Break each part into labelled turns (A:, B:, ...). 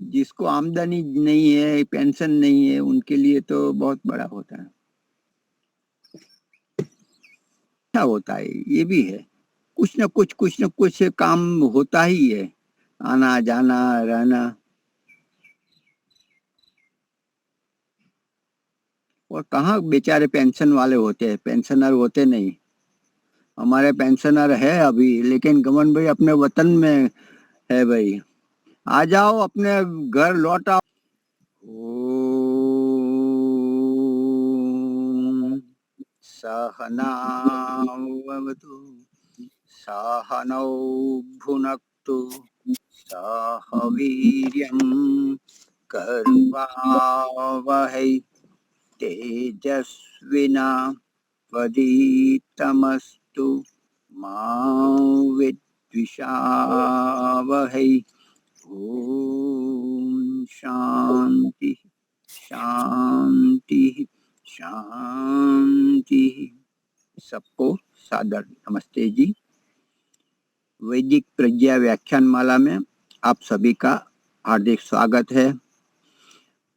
A: जिसको आमदनी नहीं है, पेंशन नहीं है, उनके लिए तो बहुत बड़ा होता है। अच्छा होता है, ये भी है। कुछ न कुछ काम होता ही है, आना जाना रहना। और कहाँ बेचारे पेंशन वाले होते हैं, पेंशनर होते नहीं। हमारे पेंशनर है अभी, लेकिन गमन भाई अपने वतन में है भाई। आ जाओ, अपने घर लौट आओ। ओम सहनावतु सहनौ भुनक्तु सह वीर्यं कर्वावहै तेजस्विनावधीतमस्तु मा विद्विषावहै। ओम शांति शांति शांति। सबको सादर नमस्ते जी। वैदिक प्रज्ञा व्याख्यान माला में आप सभी का हार्दिक स्वागत है।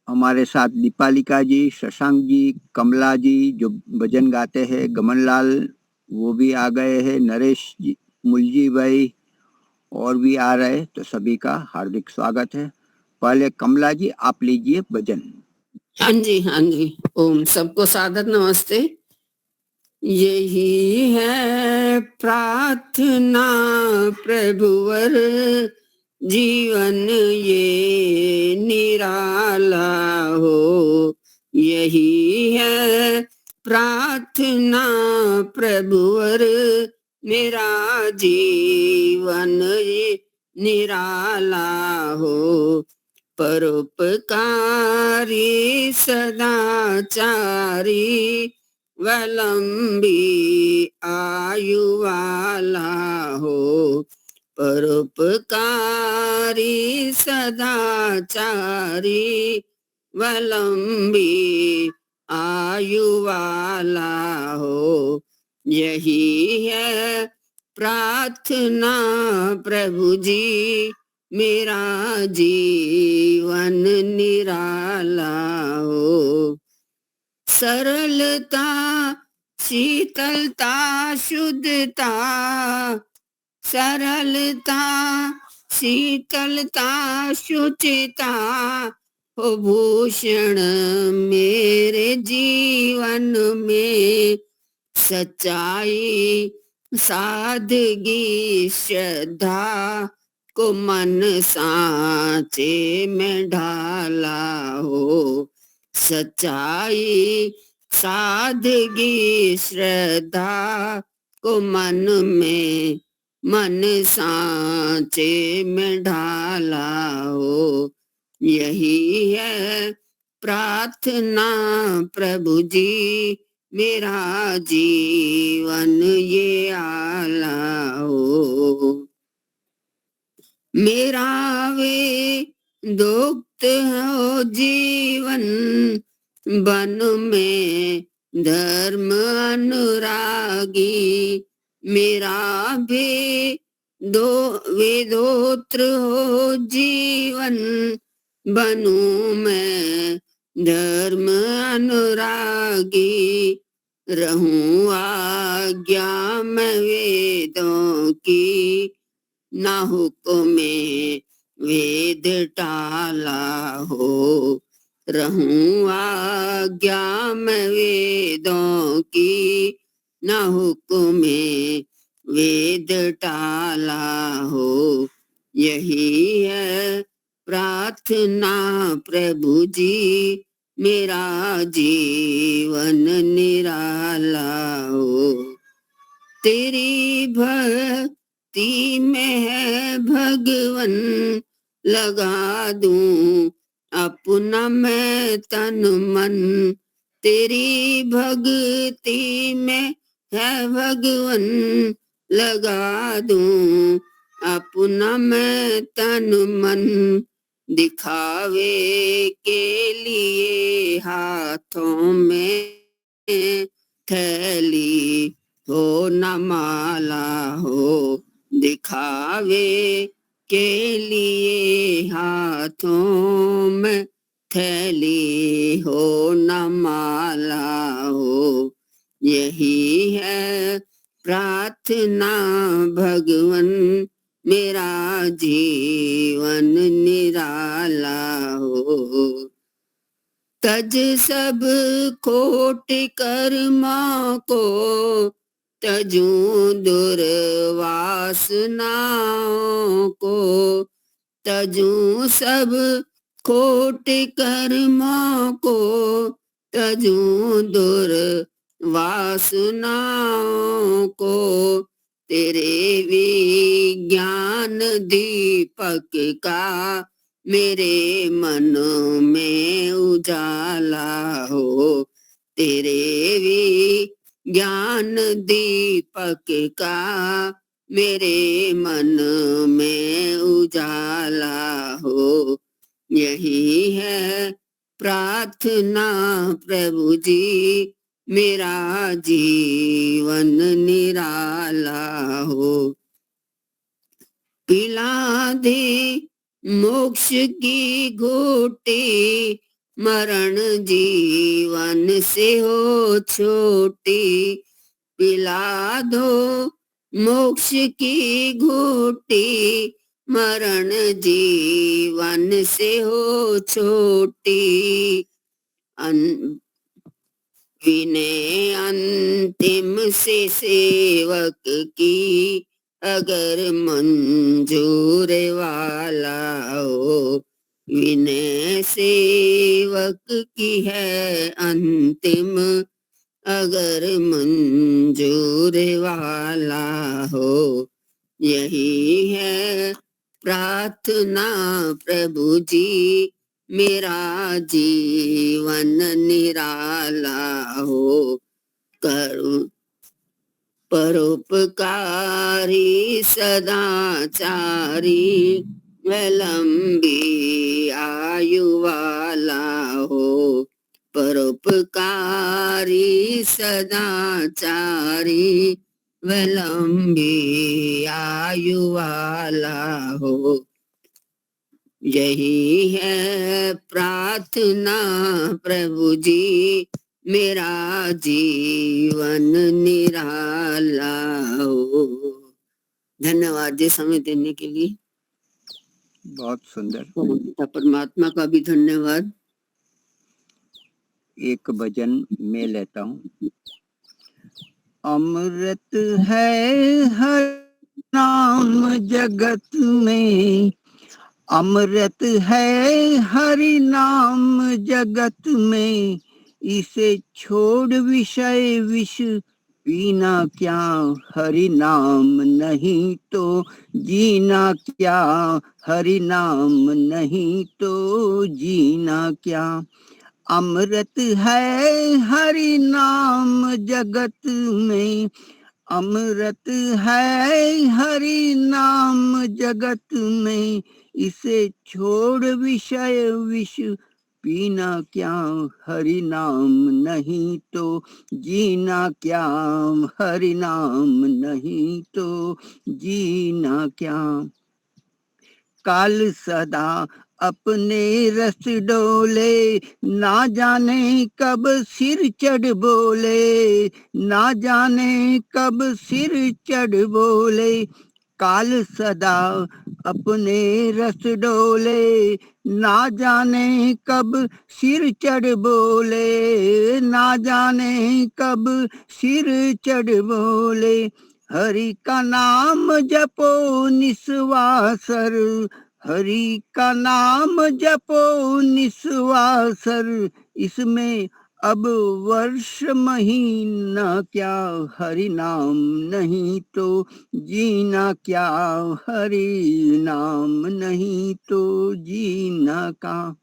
A: हमारे साथ दीपालिका जी, शशांक जी, कमला जी जो भजन गाते हैं, गमनलाल वो भी आ गए हैं, नरेश जी, मुलजी भाई और भी आ रहे, तो सभी का हार्दिक स्वागत है। पहले कमला जी आप लीजिए भजन।
B: हाँ जी, हाँ जी। ओम, सबको सादर नमस्ते। यही है प्रार्थना प्रभुवर, जीवन ये निराला हो। यही है प्रार्थना प्रभुवर, मेरा जीवन ये निराला हो। परोपकारी सदाचारी, वलंबी आयु वाला हो। परोपकारी सदाचारी, वलंबी आयु वाला हो। यही है प्रार्थना प्रभु जी, मेरा जीवन निराला हो। सरलता शीतलता शुद्धता, सरलता शीतलता शुचिता हो भूषण मेरे जीवन में। सच्चाई सादगी श्रद्धा को मन सांचे में ढाला हो। सच्चाई सादगी श्रद्धा को मन सांचे में ढाला हो। यही है प्रार्थना प्रभु जी, मेरा जीवन ये आला हो। मेरा वे दुक्त हो जीवन, वन में धर्म अनुरागी। मेरा भी वेदोत्र हो जीवन, बनू मैं धर्म अनुरागी। रहूं आज्ञा में वेदों की, ना हुक्मे वेद टाला हो। रहूं आज्ञा में वेदों की, ना हुक्मे वेद टाला हो। यही है प्रार्थना प्रभु जी, मेरा जीवन निराला हो। तेरी भक्ति में है भगवन, लगा दूं अपना मैं तन मन। तेरी भक्ति में है भगवन, लगा दूं अपना मैं तन मन। दिखावे के लिए हाथों में थैली हो न माला हो। दिखावे के लिए हाथों में थैली हो न माला हो, यही है प्रार्थना भगवन मेरा जीवन निराला हो। तज सब खोट कर्मा को, तजूं दुर्वासनाओं को, तजूं सब खोट कर्मा को, तजूं दुर्वासनाओं को, तेरे विज्ञान दीपक का मेरे मन में उजाला हो, तेरे विज्ञान दीपक का मेरे मन में उजाला हो, यही है प्रार्थना प्रभु जी मेरा जीवन निराला हो। पिला दे मोक्ष की घोटी, मरण जीवन से हो छोटी, पिला दो मोक्ष की घोटी, मरण जीवन से हो छोटी, विनय अंतिम से सेवक की अगर मंजूर वाला हो, विनय सेवक की है अंतिम अगर मंजूर वाला हो, यही है प्रार्थना प्रभु जी मेरा जीवन निराला हो। परोपकारी सदाचारी वह लंबी आयु वाला हो, परोपकारी सदाचारी वह लंबी आयु वाला हो, यही है प्रार्थना प्रभु जी मेरा जीवन निराला हो। धन्यवाद जी समय देने के लिए।
A: बहुत सुंदर।
B: परमात्मा का भी धन्यवाद।
A: एक भजन मैं लेता हूँ। अमृत है हर नाम जगत में, अमृत है हरि नाम जगत में, इसे छोड़ विषय विष पीना क्या, हरि नाम नहीं तो जीना क्या, हरि नाम नहीं तो जीना क्या। अमृत है हरि नाम जगत में, अमृत है हरि नाम जगत में, इसे छोड़ विषय विष पीना क्या, हरि नाम नहीं तो जीना क्या, हरि नाम नहीं तो जीना क्या। काल सदा अपने रस डोले, ना जाने कब सिर चढ़ बोले, ना जाने कब सिर चढ़ बोले। काल सदा अपने रस डोले, ना जाने कब सिर चढ़ बोले, ना जाने कब सिर चढ़ बोले। हरि का नाम जपो निस्वासर, हरि का नाम जपो निस्वासर, इसमें अब वर्ष महीना क्या, हरि नाम नहीं तो जीना क्या, हरि नाम नहीं तो जीना का।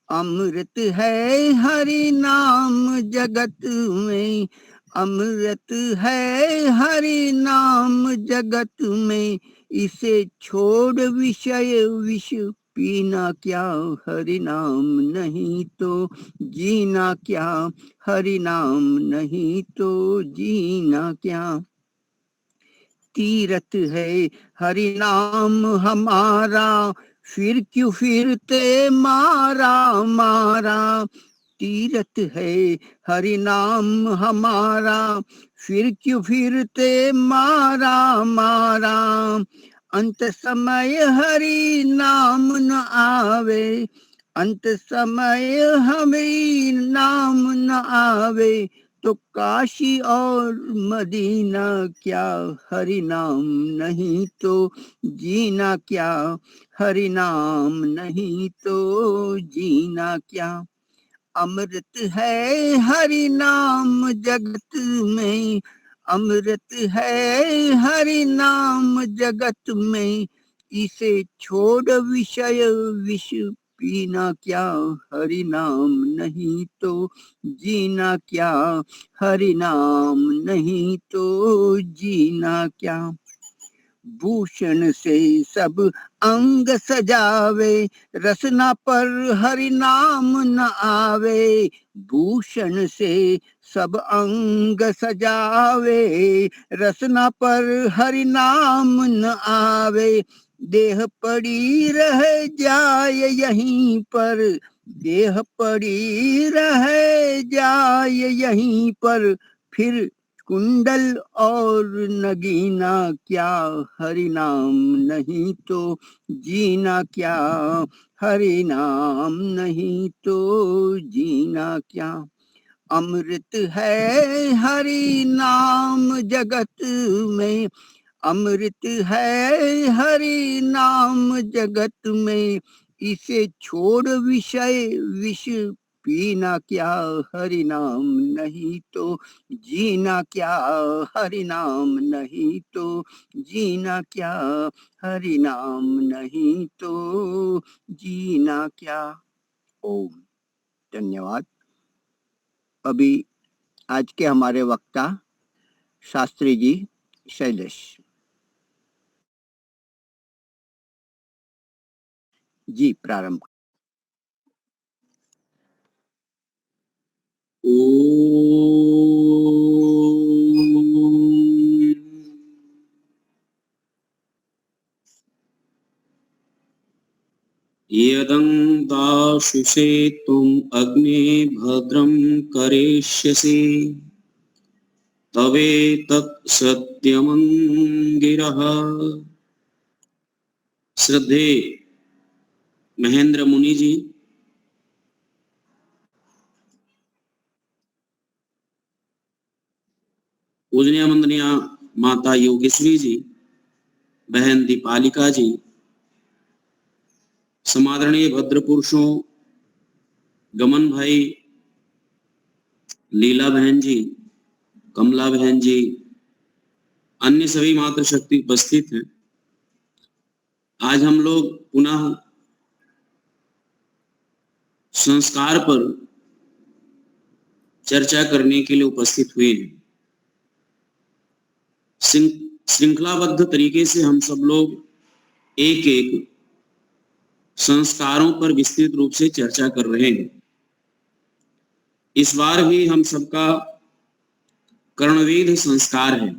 A: अमृत है हरि नाम जगत में, अमृत है हरि नाम जगत में, इसे छोड़ विषय विष पीना क्या, हरि नाम नहीं तो जीना क्या, हरि नाम नहीं तो जीना क्या। तीरथ है हरि नाम हमारा, फिर क्यों फिरते मारा मारा। तीरथ है हरि नाम हमारा, फिर क्यों फिरते मारा मारा। अंत समय हरि नाम न आवे, अंत समय हमें नाम न आवे, तो काशी और मदीना क्या, हरि नाम नहीं तो जीना क्या, हरि नाम नहीं तो जीना क्या। अमृत है हरि नाम जगत में, अमृत है हरि नाम जगत में, इसे छोड़ विषय विष पीना क्या, हरि नाम नहीं तो जीना क्या, हरि नाम नहीं तो जीना क्या। भूषण से सब अंग सजावे, रसना पर हरि नाम न आवे। भूषण से सब अंग सजावे, रसना पर हरि नाम न आवे। देह पड़ी रह जाए यहीं पर, देह पड़ी रह जाए यहीं पर, फिर कुंडल और नगीना क्या, हरि नाम नहीं तो जीना क्या, हरि नाम नहीं तो जीना क्या। अमृत है हरि नाम जगत में, अमृत है हरि नाम जगत में, इसे छोड़ विषय विष पीना क्या, हरि नाम नहीं तो जीना क्या, हरि नाम नहीं तो जीना क्या, हरि नाम नहीं तो जीना क्या। ओम धन्यवाद। अभी आज के हमारे वक्ता शास्त्री जी शैलेश जी प्रारंभ।
C: यदन्ताशुषे त्वम् अग्ने भद्रं करिष्यसि, तवेतत् सत्यमंगिरः। श्रद्धे महेंद्र मुनि जी, पूजनीय वंदनीय माता योगेश्वरी जी, बहन दीपालिका जी, समादरणीय भद्र पुरुषों गमन भाई, लीला बहन जी, कमला बहन जी, अन्य सभी मातृशक्ति उपस्थित हैं। आज हम लोग पुनः संस्कार पर चर्चा करने के लिए उपस्थित हुए हैं। श्रृंखलाबद्ध तरीके से हम सब लोग एक एक संस्कारों पर विस्तृत रूप से चर्चा कर रहे हैं। इस बार भी हम सबका कर्णवेध संस्कार है।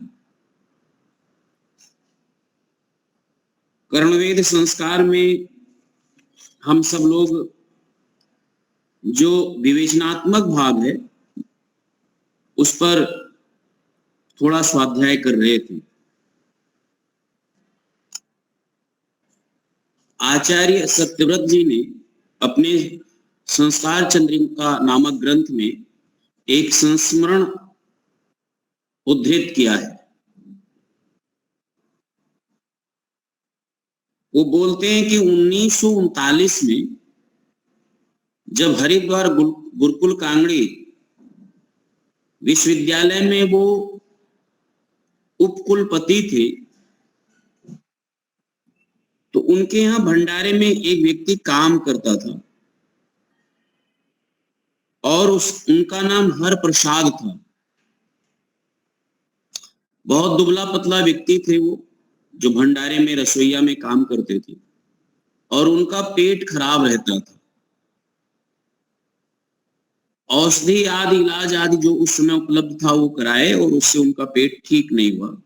C: कर्णवेध संस्कार में हम सब लोग जो विवेचनात्मक भाग है उस पर थोड़ा स्वाध्याय कर रहे थे। आचार्य सत्यव्रत जी ने अपने संस्कार चंद्रिका नामक ग्रंथ में एक संस्मरण उद्धृत किया है। वो बोलते हैं कि 1939 में जब हरिद्वार गुरुकुल कांगड़ी विश्वविद्यालय में वो उपकुलपति थे, तो उनके यहाँ भंडारे में एक व्यक्ति काम करता था और उनका नाम हर प्रसाद था। बहुत दुबला पतला व्यक्ति थे वो, जो भंडारे में रसोईया में काम करते थे और उनका पेट खराब रहता था। औषधि आदि इलाज आदि जो उस समय उपलब्ध था वो कराए और उससे उनका पेट ठीक नहीं हुआ।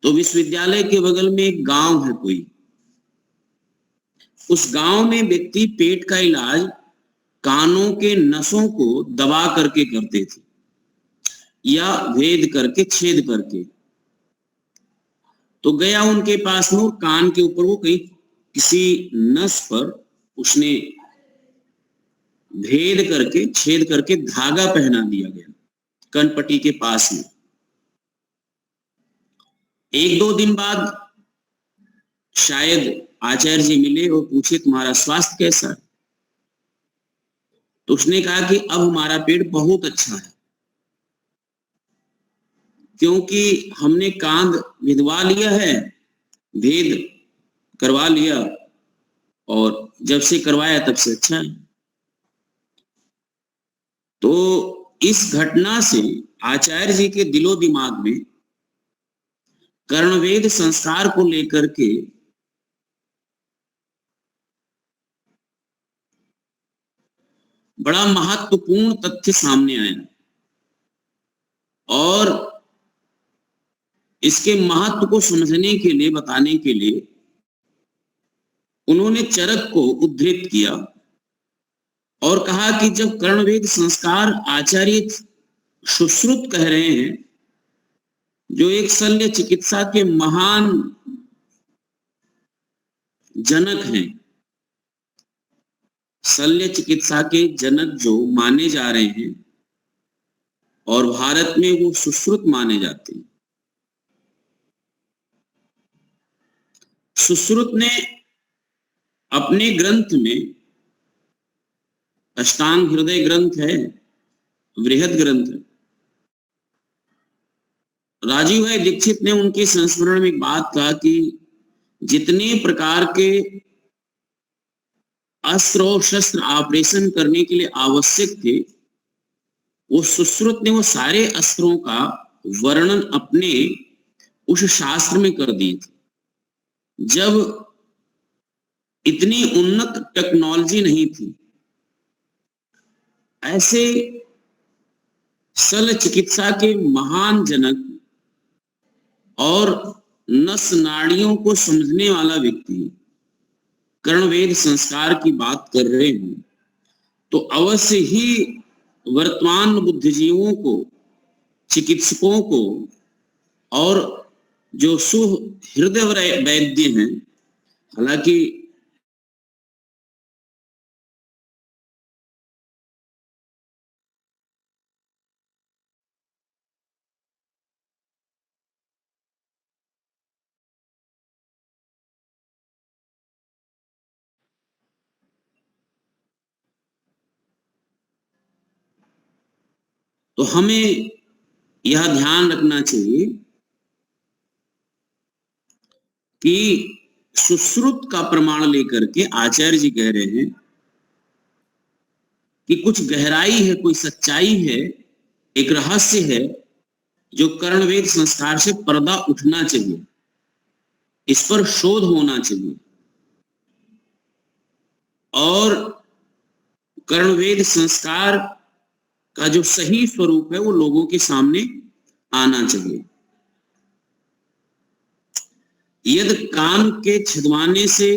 C: तो विश्वविद्यालय के बगल में एक गांव है कोई, उस गांव में व्यक्ति पेट का इलाज कानों के नसों को दबा करके करते थे या भेद करके, छेद करके। तो गया उनके पास में और कान के ऊपर वो कहीं किसी नस पर उसने भेद करके, छेद करके धागा पहना दिया गया कनपट्टी के पास में। 1-2 दिन बाद शायद आचार्य जी मिले और पूछे तुम्हारा स्वास्थ्य कैसा है? तो उसने कहा कि अब हमारा पेट बहुत अच्छा है, क्योंकि हमने कान भिदवा लिया है, भेद करवा लिया, और जब से करवाया तब से अच्छा है। तो इस घटना से आचार्य जी के दिलो दिमाग में कर्णवेद संस्कार को लेकर के बड़ा महत्वपूर्ण तथ्य सामने आया, और इसके महत्व को समझने के लिए, बताने के लिए उन्होंने चरक को उद्धृत किया और कहा कि जब कर्णवेद संस्कार आचार्य सुश्रुत कह रहे हैं, जो एक शल्य चिकित्सा के महान जनक हैं, शल्य चिकित्सा के जनक जो माने जा रहे हैं और भारत में वो सुश्रुत माने जाते हैं। सुश्रुत ने अपने ग्रंथ में, अष्टांग हृदय ग्रंथ है, वृहद ग्रंथ है, राजीव भाई दीक्षित ने उनके संस्मरण में एक बात कहा कि जितने प्रकार के अस्त्र और शस्त्र ऑपरेशन करने के लिए आवश्यक थे, वो सुश्रुत ने वो सारे अस्त्रों का वर्णन अपने उस शास्त्र में कर दिए थे। जब इतनी उन्नत टेक्नोलॉजी नहीं थी, ऐसे शल्य चिकित्सा के महान जनक और नस नाड़ियों को समझने वाला व्यक्ति कर्णवेद संस्कार की बात कर रहे हैं, तो अवश्य ही वर्तमान बुद्धिजीवियों को, चिकित्सकों को और जो सुहृदय वैद्य हैं, हालांकि तो हमें यह ध्यान रखना चाहिए कि सुश्रुत का प्रमाण लेकर के आचार्य जी कह रहे हैं कि कुछ गहराई है, कोई सच्चाई है, एक रहस्य है जो कर्णवेद संस्कार से पर्दा उठना चाहिए, इस पर शोध होना चाहिए और कर्णवेद संस्कार का जो सही स्वरूप है वो लोगों के सामने आना चाहिए। यदि कान के छिदवाने से,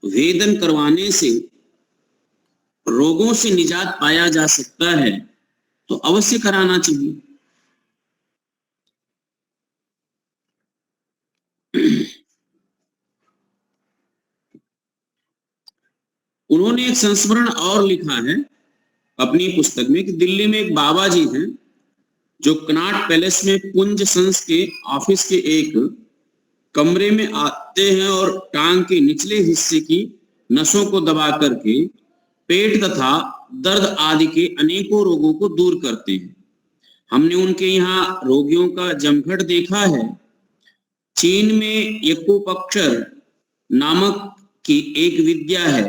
C: वेदन करवाने से रोगों से निजात पाया जा सकता है तो अवश्य कराना चाहिए। उन्होंने एक संस्मरण और लिखा है अपनी पुस्तक में कि दिल्ली में एक बाबा जी हैं जो कनॉट पैलेस में पुंज संस के ऑफिस के एक कमरे में आते हैं और टांग के निचले हिस्से की नसों को दबा करके पेट तथा दर्द आदि के अनेकों रोगों को दूर करते हैं। हमने उनके यहाँ रोगियों का जमघट देखा है। चीन में यकुपक्षर नामक की एक विद्या है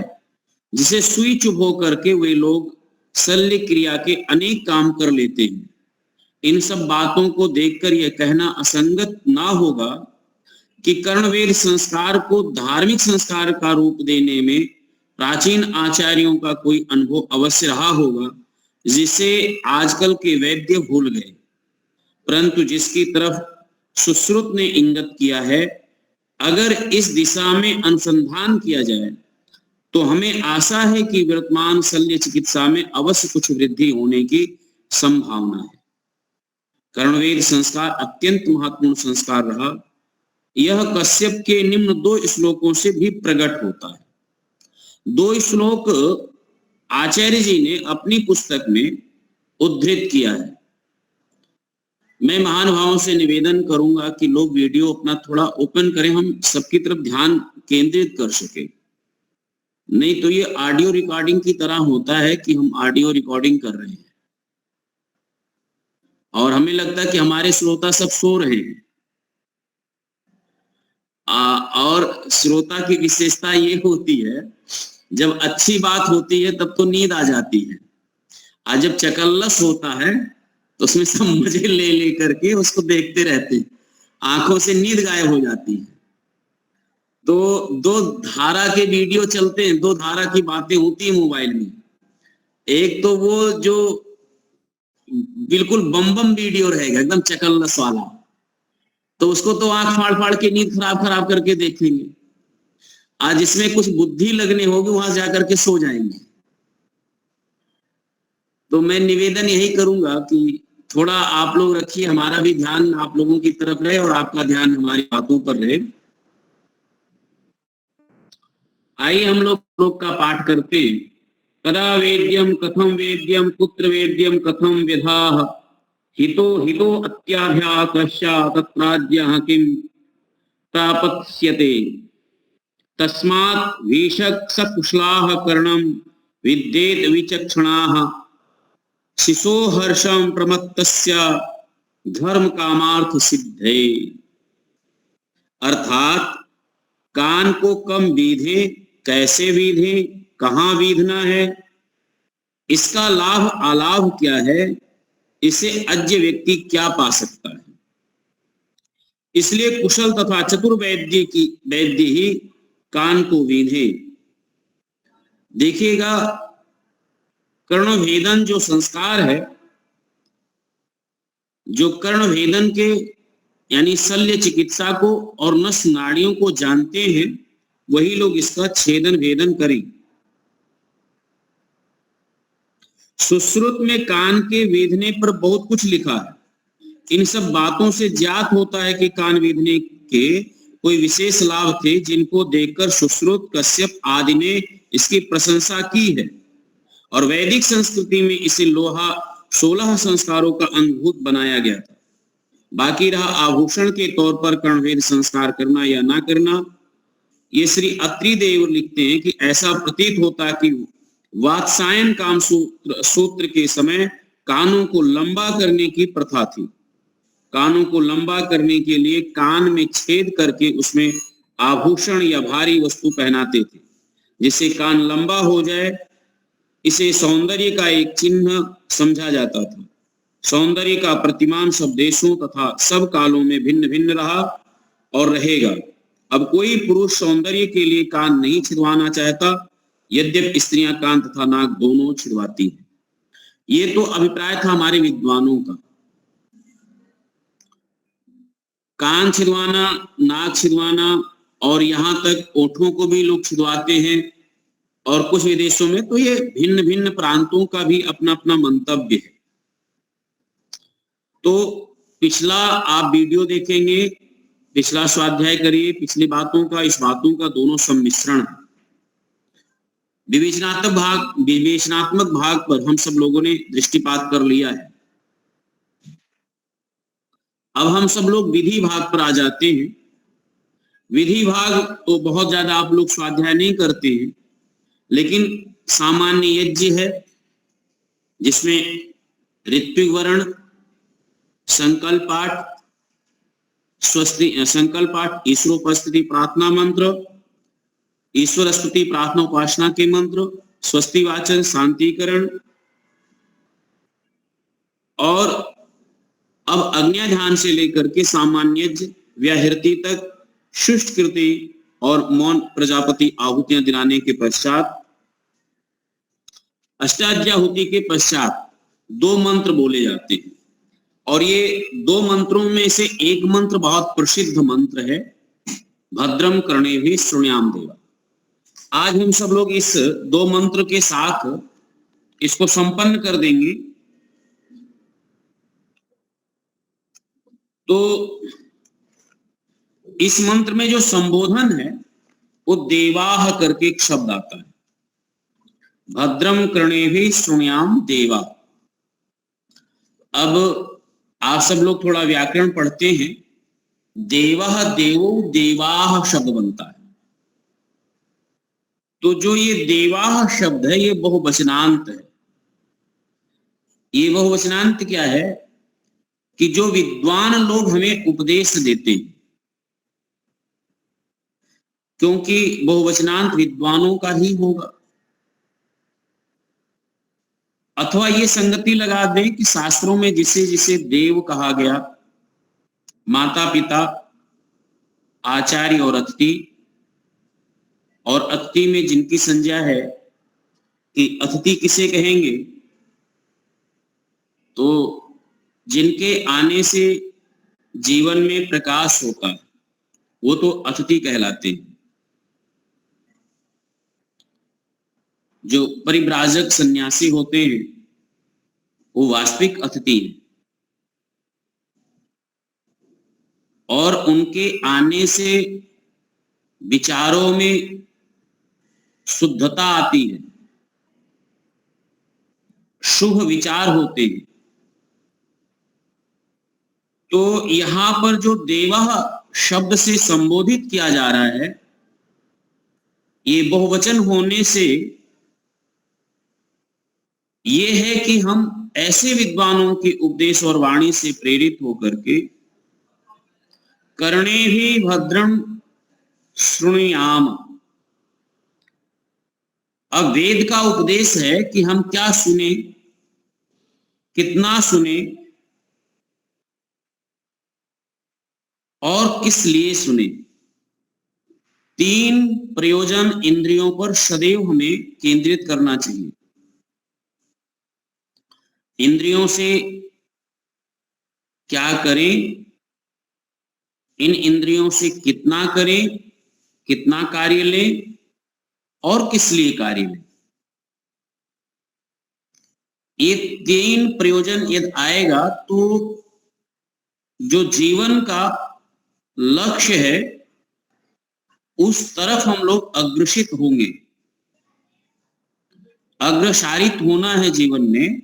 C: जिसे सुई चुभो करके वे लोग शल्य क्रिया के अनेक काम कर लेते हैं। इन सब बातों को देखकर यह कहना असंगत ना होगा कि कर्णवेद संस्कार को धार्मिक संस्कार का रूप देने में प्राचीन आचार्यों का कोई अनुभव अवश्य रहा होगा, जिसे आजकल के वैद्य भूल गए, परंतु जिसकी तरफ सुश्रुत ने इंगित किया है। अगर इस दिशा में अनुसंधान किया जाए तो हमें आशा है कि वर्तमान शल्य चिकित्सा में अवश्य कुछ वृद्धि होने की संभावना है। कर्णवेद संस्कार अत्यंत महत्वपूर्ण संस्कार रहा। यह कश्यप के निम्न 2 श्लोकों से भी प्रकट होता है। 2 श्लोक आचार्य जी ने अपनी पुस्तक में उद्धृत किया है। मैं महानुभावों से निवेदन करूंगा कि लोग वीडियो अपना थोड़ा ओपन करें, हम सबकी तरफ ध्यान केंद्रित कर सके। नहीं तो ये ऑडियो रिकॉर्डिंग की तरह होता है कि हम ऑडियो रिकॉर्डिंग कर रहे हैं और हमें लगता है कि हमारे श्रोता सब सो रहे हैं। और श्रोता की विशेषता ये होती है, जब अच्छी बात होती है तब तो नींद आ जाती है, और जब चकल्लस होता है तो उसमें सब मजे ले ले करके उसको देखते रहते हैं, आंखों से नींद गायब हो जाती है। तो 2 धारा के वीडियो चलते हैं, 2 धारा की बातें होती है मोबाइल में। एक तो वो जो बिल्कुल बम वीडियो रहेगा एकदम चकल्लस वाला, तो उसको तो आंख फाड़ फाड़ के नींद खराब करके देखेंगे। आज जिसमें कुछ बुद्धि लगने होगी वहां जाकर के सो जाएंगे। तो मैं निवेदन यही करूंगा कि थोड़ा आप लोग रखिए, हमारा भी ध्यान आप लोगों की तरफ रहे और आपका ध्यान हमारी बातों पर रहे। आइए हम लोग का पाठ करते हैं। कदा वेद्यम कथम वेद्यम कुत्र वेद्यम कथम विधाः हितो अत्याभ्यासश्च तत्राद्यः किं प्रापत्स्यते तस्मात् वीक्षक्सकुशलाः कर्णं विद्येत विचक्षणाः शिशो हर्षं प्रमत्तस्य धर्म कामार्थ सिद्धे। अर्थात कान को कम बीधे, कैसे बीधे, कहाँ बीधना है, इसका लाभ अलाभ क्या है, इसे अज्ञ व्यक्ति क्या पा सकता है। इसलिए कुशल तथा चतुर वैद्य ही कान को बीधे। देखिएगा, कर्णभेदन जो संस्कार है, जो कर्णभेदन के यानी शल्य चिकित्सा को और नस नाड़ियों को जानते हैं, वही लोग इसका छेदन भेदन करें। सुश्रुत में कान के वेदने पर बहुत कुछ लिखा है। इन सब बातों से ज्ञात होता है कि कान वेदने के कोई विशेष लाभ थे, जिनको देखकर सुश्रुत, कश्यप आदि ने इसकी प्रशंसा की है और वैदिक संस्कृति में इसे 16 संस्कारों का अंगभूत बनाया गया था। बाकी रहा आभूषण के तौर पर कर्णवेद संस्कार करना या ना करना, ये श्री अत्रि देव लिखते हैं कि ऐसा प्रतीत होता कि वात्सायन काम सूत्र के समय कानों को लंबा करने की प्रथा थी। कानों को लंबा करने के लिए कान में छेद करके उसमें आभूषण या भारी वस्तु पहनाते थे, जिससे कान लंबा हो जाए। इसे सौंदर्य का एक चिन्ह समझा जाता था। सौंदर्य का प्रतिमान सब देशों तथा सब कालों में भिन्न भिन्न रहा और रहेगा। अब कोई पुरुष सौंदर्य के लिए कान नहीं छिदवाना चाहता, यद्यपि स्त्रियां कान तथा नाक दोनों छिदवाती हैं। ये तो अभिप्राय था हमारे विद्वानों का। कान छिदवाना, नाक छिदवाना और यहाँ तक ओठों को भी लोग छिदवाते हैं, और कुछ विदेशों में तो ये भिन्न भिन्न प्रांतों का भी अपना अपना मंतव्य है। तो पिछला आप वीडियो देखेंगे, पिछला स्वाध्याय करिए, पिछली बातों का इस बातों का दोनों सम्मिश्रण है। विवेचनात्मक भाग पर हम सब लोगों ने दृष्टिपात कर लिया है। अब हम सब लोग विधि भाग पर आ जाते हैं। विधि भाग तो बहुत ज्यादा आप लोग स्वाध्याय नहीं करते हैं, लेकिन सामान्य यज्ञ है जिसमें ऋत्विक वर्ण, संकल्प पाठ, संकल्प पाठ, ईश्वरोपस्थिति प्रार्थना मंत्र, ईश्वर स्तुति प्रार्थना उपासना के मंत्र, स्वस्ति वाचन, शांतिकरण, और अब अज्ञा ध्यान से लेकर के सामान्य यज्ञ व्याहृति तक शुष्ट कृति और मौन प्रजापति आहुतियां दिलाने के पश्चात, अष्टाध्याहुति के पश्चात 2 मंत्र बोले जाते हैं। और ये दो मंत्रों में से एक मंत्र बहुत प्रसिद्ध मंत्र है, भद्रम कर्णेभिः शृणुयाम देवा। आज हम सब लोग इस दो मंत्र के साथ इसको संपन्न कर देंगे। तो इस मंत्र में जो संबोधन है वो देवाह करके एक शब्द आता है, भद्रम कर्णेभिः शृणुयाम देवा। अब आप सब लोग थोड़ा व्याकरण पढ़ते हैं, देवः देवो देवाह शब्द बनता है। तो जो ये देवाह शब्द है ये बहुवचनांत है। ये बहुवचनांत क्या है कि जो विद्वान लोग हमें उपदेश देते हैं, क्योंकि बहुवचनांत विद्वानों का ही होगा। अथवा ये संगति लगा दें कि शास्त्रों में जिसे जिसे देव कहा गया, माता पिता, आचार्य और अतिथि, और अतिथि में जिनकी संज्ञा है कि अतिथि किसे कहेंगे, तो जिनके आने से जीवन में प्रकाश होता है वो तो अतिथि कहलाते हैं। जो परिव्राजक सन्यासी होते हैं वो वास्तविक अतिथि हैं, और उनके आने से विचारों में शुद्धता आती है, शुभ विचार होते हैं। तो यहां पर जो देवः शब्द से संबोधित किया जा रहा है, ये बहुवचन होने से ये है कि हम ऐसे विद्वानों के उपदेश और वाणी से प्रेरित होकर के कर्णेभिः भद्रम शृणुयाम। अब वेद का उपदेश है कि हम क्या सुने, कितना सुने और किस लिए सुने। तीन प्रयोजन इंद्रियों पर सदैव हमें केंद्रित करना चाहिए। इंद्रियों से क्या करें, इन इंद्रियों से कितना करें, कितना कार्य लें और किस लिए कार्य लें। ये तीन प्रयोजन यदि आएगा तो जो जीवन का लक्ष्य है उस तरफ हम लोग अग्रसित होंगे। अग्रसारित होना है जीवन में,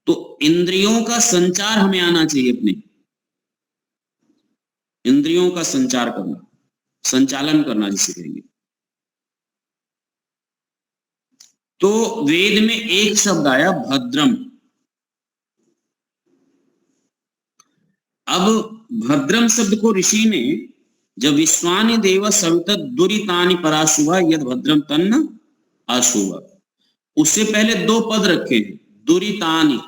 C: तो इंद्रियों का संचार हमें आना चाहिए। अपने इंद्रियों का संचार करना, संचालन करना जिसे कहेंगे। तो वेद में एक शब्द आया भद्रम। अब भद्रम शब्द को ऋषि ने जब विश्वानि देव सवितः दुरितानि पराशुवा यद भद्रम तन्न आशुवा, उससे पहले दो पद रखे हैं, दुरितानि।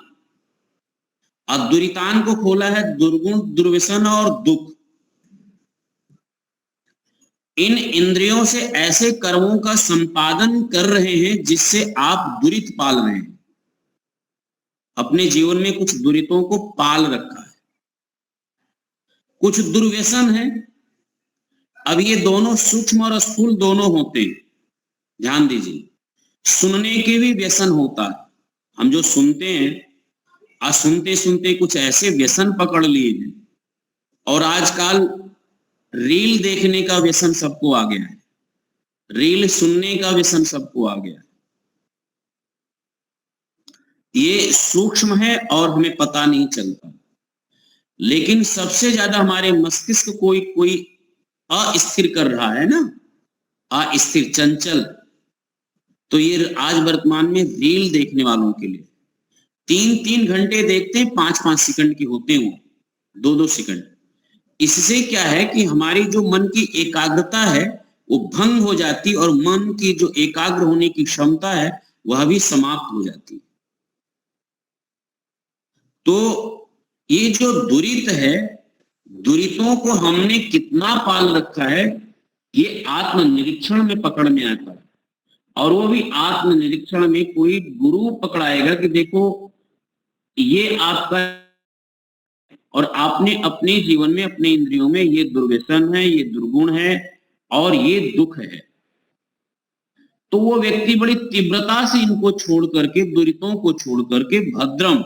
C: अब दुरितान को खोला है दुर्गुण, दुर्व्यसन और दुख। इन इंद्रियों से ऐसे कर्मों का संपादन कर रहे हैं जिससे आप दुरित पाल रहे हैं। अपने जीवन में कुछ दुरितों को पाल रखा है, कुछ दुर्व्यसन है। अब ये दोनों सूक्ष्म और स्थूल दोनों होते हैं, ध्यान दीजिए। सुनने के भी व्यसन होता है। हम जो सुनते हैं, आज सुनते सुनते कुछ ऐसे व्यसन पकड़ लिए हैं, और आजकल रील देखने का व्यसन सबको आ गया है, रील सुनने का व्यसन सबको आ गया है। ये सूक्ष्म है और हमें पता नहीं चलता, लेकिन सबसे ज्यादा हमारे मस्तिष्क कोई अस्थिर कर रहा है ना, अस्थिर, चंचल। तो ये आज वर्तमान में रील देखने वालों के लिए 3-3 घंटे देखते हैं, 5-5 सेकंड की होते हैं, 2-2 सेकंड। इससे क्या है कि हमारी जो मन की एकाग्रता है वो भंग हो जाती, और मन की जो एकाग्र होने की क्षमता है वह भी समाप्त हो जाती है। तो ये जो दुरित है, दुरितों को हमने कितना पाल रखा है, ये आत्मनिरीक्षण में पकड़ में आता है। और वो भी आत्मनिरीक्षण में कोई गुरु पकड़ाएगा कि देखो ये आपका, और आपने अपने जीवन में अपने इंद्रियों में ये दुर्व्यसन है, ये दुर्गुण है और ये दुख है, तो वो व्यक्ति बड़ी तीव्रता से इनको छोड़ करके, दुरितों को छोड़ करके भद्रम,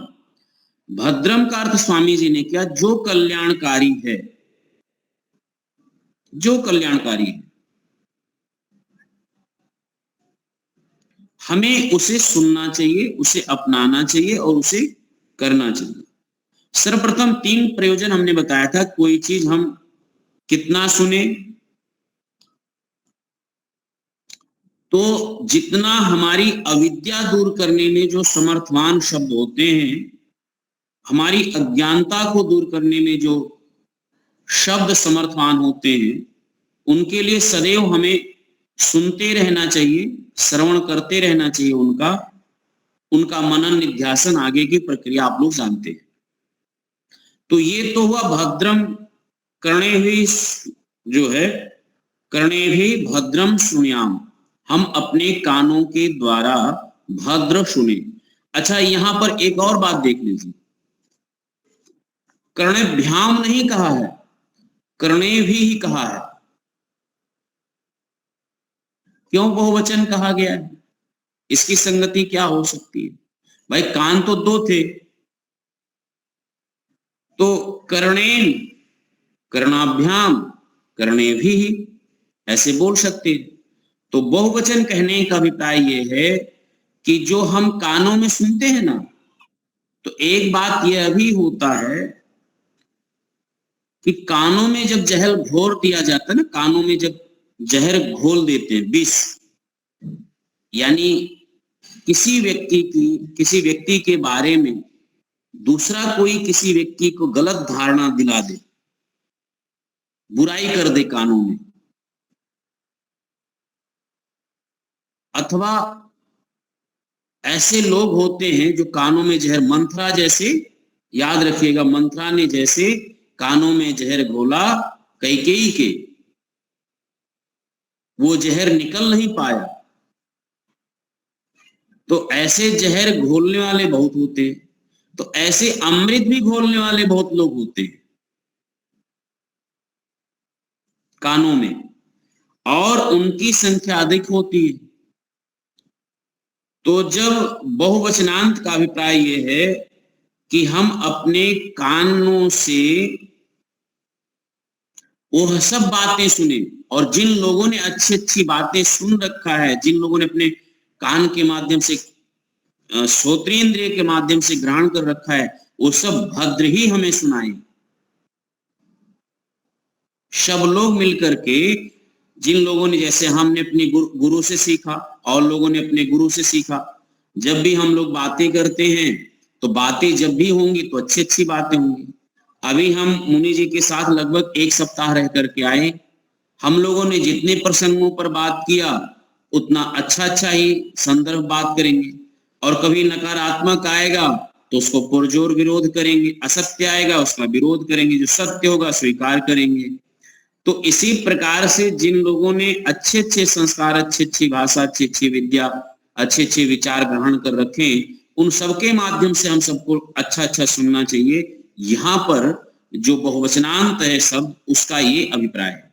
C: भद्रम का अर्थ स्वामी जी ने किया जो कल्याणकारी है, जो कल्याणकारी है, हमें उसे सुनना चाहिए, उसे अपनाना चाहिए और उसे करना चाहिए। सर्वप्रथम 3 प्रयोजन हमने बताया था। कोई चीज हम कितना सुने, तो जितना हमारी अविद्या दूर करने में जो समर्थवान शब्द होते हैं, हमारी अज्ञानता को दूर करने में जो शब्द समर्थवान होते हैं, उनके लिए सदैव हमें सुनते रहना चाहिए, श्रवण करते रहना चाहिए, उनका मनन निध्यासन, आगे की प्रक्रिया आप लोग जानते हैं। तो ये तो हुआ भद्रम कर्णे भी, जो है कर्णे भी भद्रम सुन्याम, हम अपने कानों के द्वारा भद्र सुने। अच्छा, यहां पर एक और बात देख लीजिए, कर्णेभ्याम नहीं कहा है, कर्णे भी कहा है। क्यों बहुवचन कहा गया है? इसकी संगति क्या हो सकती है? भाई कान तो 2 थे, तो कर्णेन, कर्णाभ्याम, कर्णे भी ऐसे बोल सकते हैं। तो बहुवचन कहने का अभिप्राय यह है कि जो हम कानों में सुनते हैं ना, तो एक बात यह भी होता है कि कानों में जब जहर घोर दिया जाता है ना, कानों में जब जहर घोल देते हैं, विष, यानी किसी व्यक्ति के बारे में दूसरा कोई किसी व्यक्ति को गलत धारणा दिला दे, बुराई कर दे कानों में, अथवा ऐसे लोग होते हैं जो कानों में जहर, मंथरा जैसे, याद रखिएगा, मंथरा ने जैसे कानों में जहर घोला कैकेयी के, वो जहर निकल नहीं पाया। तो ऐसे जहर घोलने वाले बहुत होते हैं, तो ऐसे अमृत भी घोलने वाले बहुत लोग होते हैं कानों में, और उनकी संख्या अधिक होती है। तो जब बहुवचनांत का अभिप्राय यह है कि हम अपने कानों से वो सब बातें सुने, और जिन लोगों ने अच्छी अच्छी बातें सुन रखा है, जिन लोगों ने अपने कान के माध्यम से, श्रोत्रेंद्रिय के माध्यम से ग्रहण कर रखा है, वो सब भद्र ही हमें सुनाए। सब लोग मिलकर के, जिन लोगों ने, जैसे हमने अपने गुरु से सीखा और लोगों ने अपने गुरु से सीखा, जब भी हम लोग बातें करते हैं तो बातें जब भी होंगी तो अच्छी अच्छी बातें होंगी। अभी हम मुनि जी के साथ लगभग 1 सप्ताह रह करके आए, हम लोगों ने जितने प्रसंगों पर बात किया उतना अच्छा ही संदर्भ बात करेंगे, और कभी नकारात्मक आएगा तो उसको पुरजोर विरोध करेंगे, असत्य आएगा उसका विरोध करेंगे, जो सत्य होगा स्वीकार करेंगे। तो इसी प्रकार से जिन लोगों ने अच्छे अच्छे संस्कार, अच्छी अच्छी भाषा, अच्छी अच्छी विद्या, अच्छे अच्छे विचार ग्रहण कर रखे, उन सबके माध्यम से हम सबको अच्छा सुनना चाहिए। यहाँ पर जो बहुवचनांत है शब्द, उसका ये अभिप्राय है।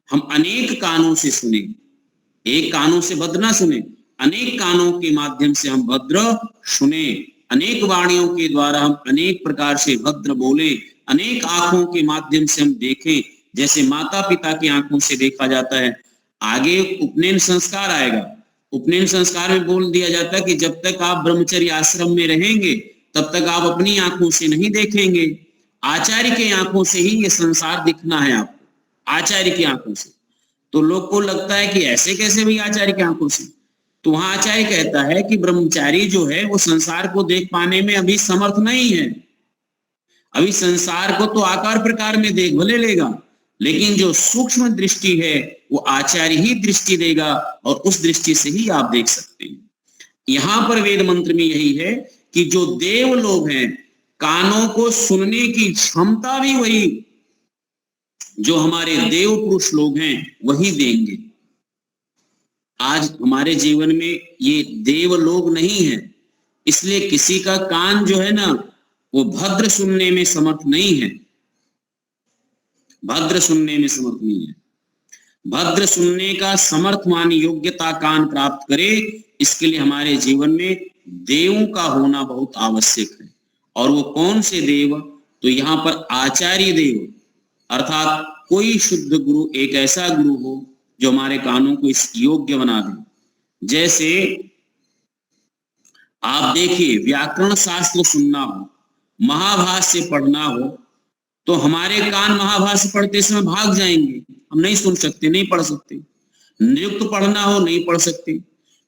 C: हम अनेक कानों से सुने, एक कानों से भद्र ना सुने, अनेक कानों के माध्यम से हम भद्र सुने, अनेक वाणियों के द्वारा हम अनेक प्रकार से भद्र बोले, अनेक आंखों के माध्यम से हम देखें, जैसे माता पिता की आंखों से देखा जाता है। आगे उपनयन संस्कार आएगा, उपनयन संस्कार में बोल दिया जाता है कि जब तक आप ब्रह्मचर्य आश्रम में रहेंगे तब तक आप अपनी आंखों से नहीं देखेंगे, आचार्य की आंखों से ही ये संसार दिखना है आपको, आचार्य की आंखों से। तो लोग को लगता है कि ऐसे कैसे भी आचार्य की आंखों से, तो वहां आचार्य कहता है कि ब्रह्मचारी जो है वो संसार को देख पाने में अभी समर्थ नहीं है, अभी संसार को तो आकार प्रकार में देख भले लेगा, लेकिन जो सूक्ष्म दृष्टि है वो आचार्य ही दृष्टि देगा, और उस दृष्टि से ही आप देख सकते हैं। यहां पर वेद मंत्र में यही है कि जो देव लोग हैं, कानों को सुनने की क्षमता भी वही, जो हमारे देव पुरुष लोग हैं वही देंगे। आज हमारे जीवन में ये देव लोग नहीं है, इसलिए किसी का कान जो है ना वो भद्र सुनने में समर्थ नहीं है, भद्र सुनने में समर्थ नहीं है। भद्र सुनने का समर्थमान योग्यता कान प्राप्त करे, इसके लिए हमारे जीवन में देवों का होना बहुत आवश्यक है। और वो कौन से देव? तो यहाँ पर आचार्य देव अर्थात कोई शुद्ध गुरु, एक ऐसा गुरु हो जो हमारे कानों को इस योग्य बना दे। जैसे आप देखिए, व्याकरण शास्त्र सुनना हो, महाभाष्य पढ़ना हो, तो हमारे कान महाभाष्य पढ़ते समय भाग जाएंगे, हम नहीं सुन सकते, नहीं पढ़ सकते। निरुक्त पढ़ना हो, नहीं पढ़ सकते।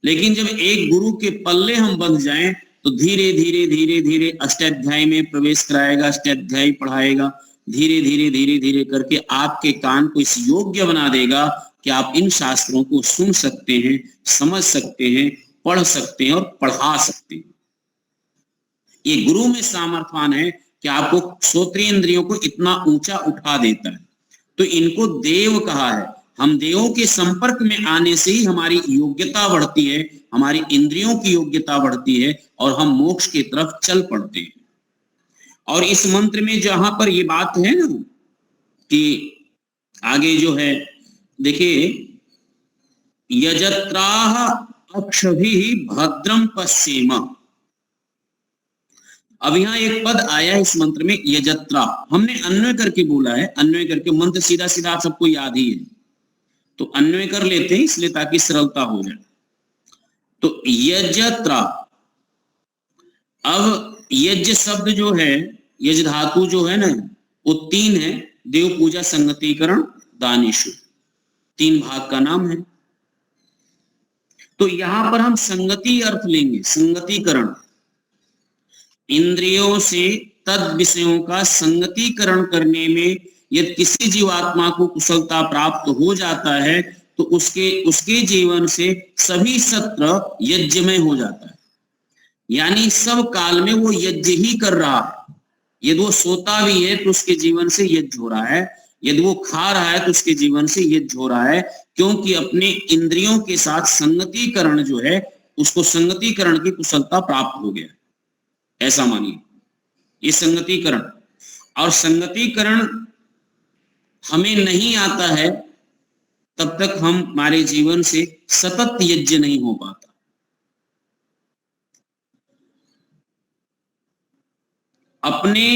C: लेकिन जब एक गुरु के पल्ले हम बंध जाएं तो धीरे धीरे धीरे धीरे अष्टाध्यायी में प्रवेश कराएगा, अष्टाध्यायी पढ़ाएगा, धीरे धीरे धीरे धीरे करके आपके कान को इस योग्य बना देगा कि आप इन शास्त्रों को सुन सकते हैं, समझ सकते हैं, पढ़ सकते हैं और पढ़ा सकते हैं। ये गुरु में सामर्थ्यवान है कि आपको श्रोत्रिय इंद्रियों को इतना ऊंचा उठा देता है। तो इनको देव कहा है। हम देवों के संपर्क में आने से ही हमारी योग्यता बढ़ती है, हमारी इंद्रियों की योग्यता बढ़ती है और हम मोक्ष की तरफ चल पड़ते हैं। और इस मंत्र में जहां पर ये बात है ना कि आगे जो है देखिए, यजत्राह अक्षभिः भद्रम पश्येम। अब यहाँ एक पद आया है इस मंत्र में, यजत्रा। हमने अन्वय करके बोला है, अन्वय करके, मंत्र सीधा सीधा आप सबको याद ही है, तो अन्वय कर लेते हैं इसलिए ताकि सरलता हो जाए। तो यजत्रा, अब यज्ञ शब्द जो है, यज धातु जो है ना, वो 3 है, देव पूजा, संगतिकरण, दानेश्वर, 3 भाग का नाम है। तो यहां पर हम संगति अर्थ लेंगे, संगतिकरण, इंद्रियों से तद विषयों का संगतिकरण करने में यदि किसी जीवात्मा को कुशलता प्राप्त हो जाता है तो उसके जीवन से सभी सत्र यज्ञमय हो जाता है। यानी सब काल में वो यज्ञ ही कर रहा है। यदि वो सोता भी है तो उसके जीवन से यज्ञ हो रहा है, यदि वो खा रहा है तो उसके जीवन से यज्ञ हो रहा है, क्योंकि अपने इंद्रियों के साथ संगतिकरण जो है, उसको संगतिकरण की कुशलता प्राप्त हो गया, ऐसा मानिए। ये संगतिकरण, और संगतिकरण हमें नहीं आता है तब तक हमारे जीवन से सतत यज्ञ नहीं हो पाता। अपने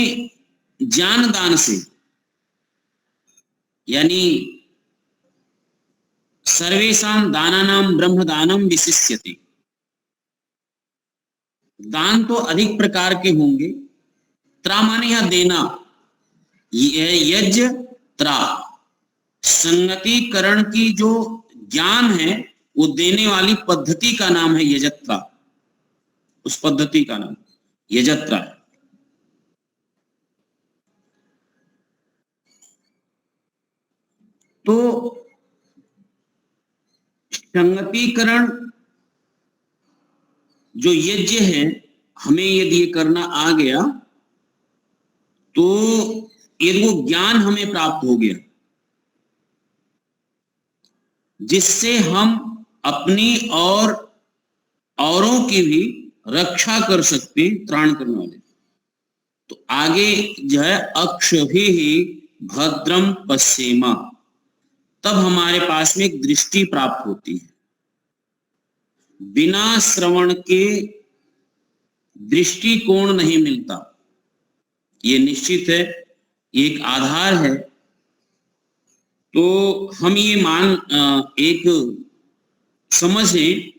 C: ज्ञान दान से, यानी सर्वेषां दानानां ब्रह्म दानम विशिष्यते, दान तो अधिक प्रकार के होंगे। त्रा माने यहां देना, यज्ञ त्रा, संगतिकरण की जो ज्ञान है वो देने वाली पद्धति का नाम है यजत्रा, उस पद्धति का नाम यजत्रा है। तो संगतिकरण जो यज्ञ है, हमें यदि ये करना आ गया तो यदि वो ज्ञान हमें प्राप्त हो गया जिससे हम अपनी और औरों की भी रक्षा कर सकते, त्राण करने वाले, तो आगे जो है अक्षभिः भद्रम पश्येम, तब हमारे पास में एक दृष्टि प्राप्त होती है। बिना श्रवण के दृष्टिकोण नहीं मिलता, ये निश्चित है, एक आधार है। तो हम ये एक समझें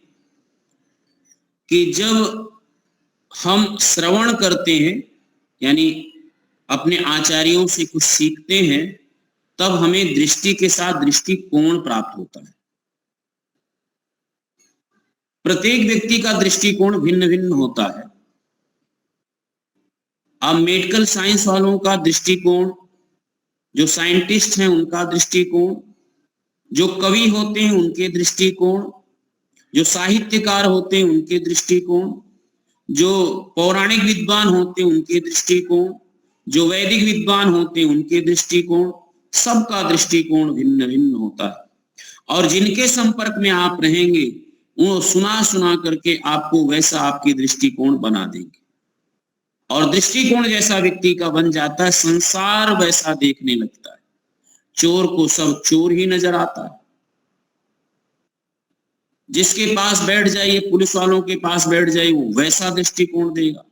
C: कि जब हम श्रवण करते हैं, यानी अपने आचार्यों से कुछ सीखते हैं, तब हमें दृष्टि के साथ दृष्टिकोण प्राप्त होता है। प्रत्येक व्यक्ति का दृष्टिकोण भिन्न भिन्न होता है। अब मेडिकल साइंस वालों का दृष्टिकोण, जो साइंटिस्ट हैं उनका दृष्टिकोण, जो कवि होते हैं उनके दृष्टिकोण, जो साहित्यकार होते हैं उनके दृष्टिकोण, जो पौराणिक विद्वान होते हैं उनके दृष्टिकोण, जो वैदिक विद्वान होते हैं उनके दृष्टिकोण, सबका दृष्टिकोण भिन्न भिन्न होता है। और जिनके संपर्क में आप रहेंगे वो सुना सुना करके आपको वैसा आपकी दृष्टिकोण बना देंगे, और दृष्टिकोण जैसा व्यक्ति का बन जाता है, संसार वैसा देखने लगता है। चोर को सब चोर ही नजर आता है। जिसके पास बैठ जाइए, पुलिस वालों के पास बैठ जाइए, वो वैसा दृष्टिकोण देगा।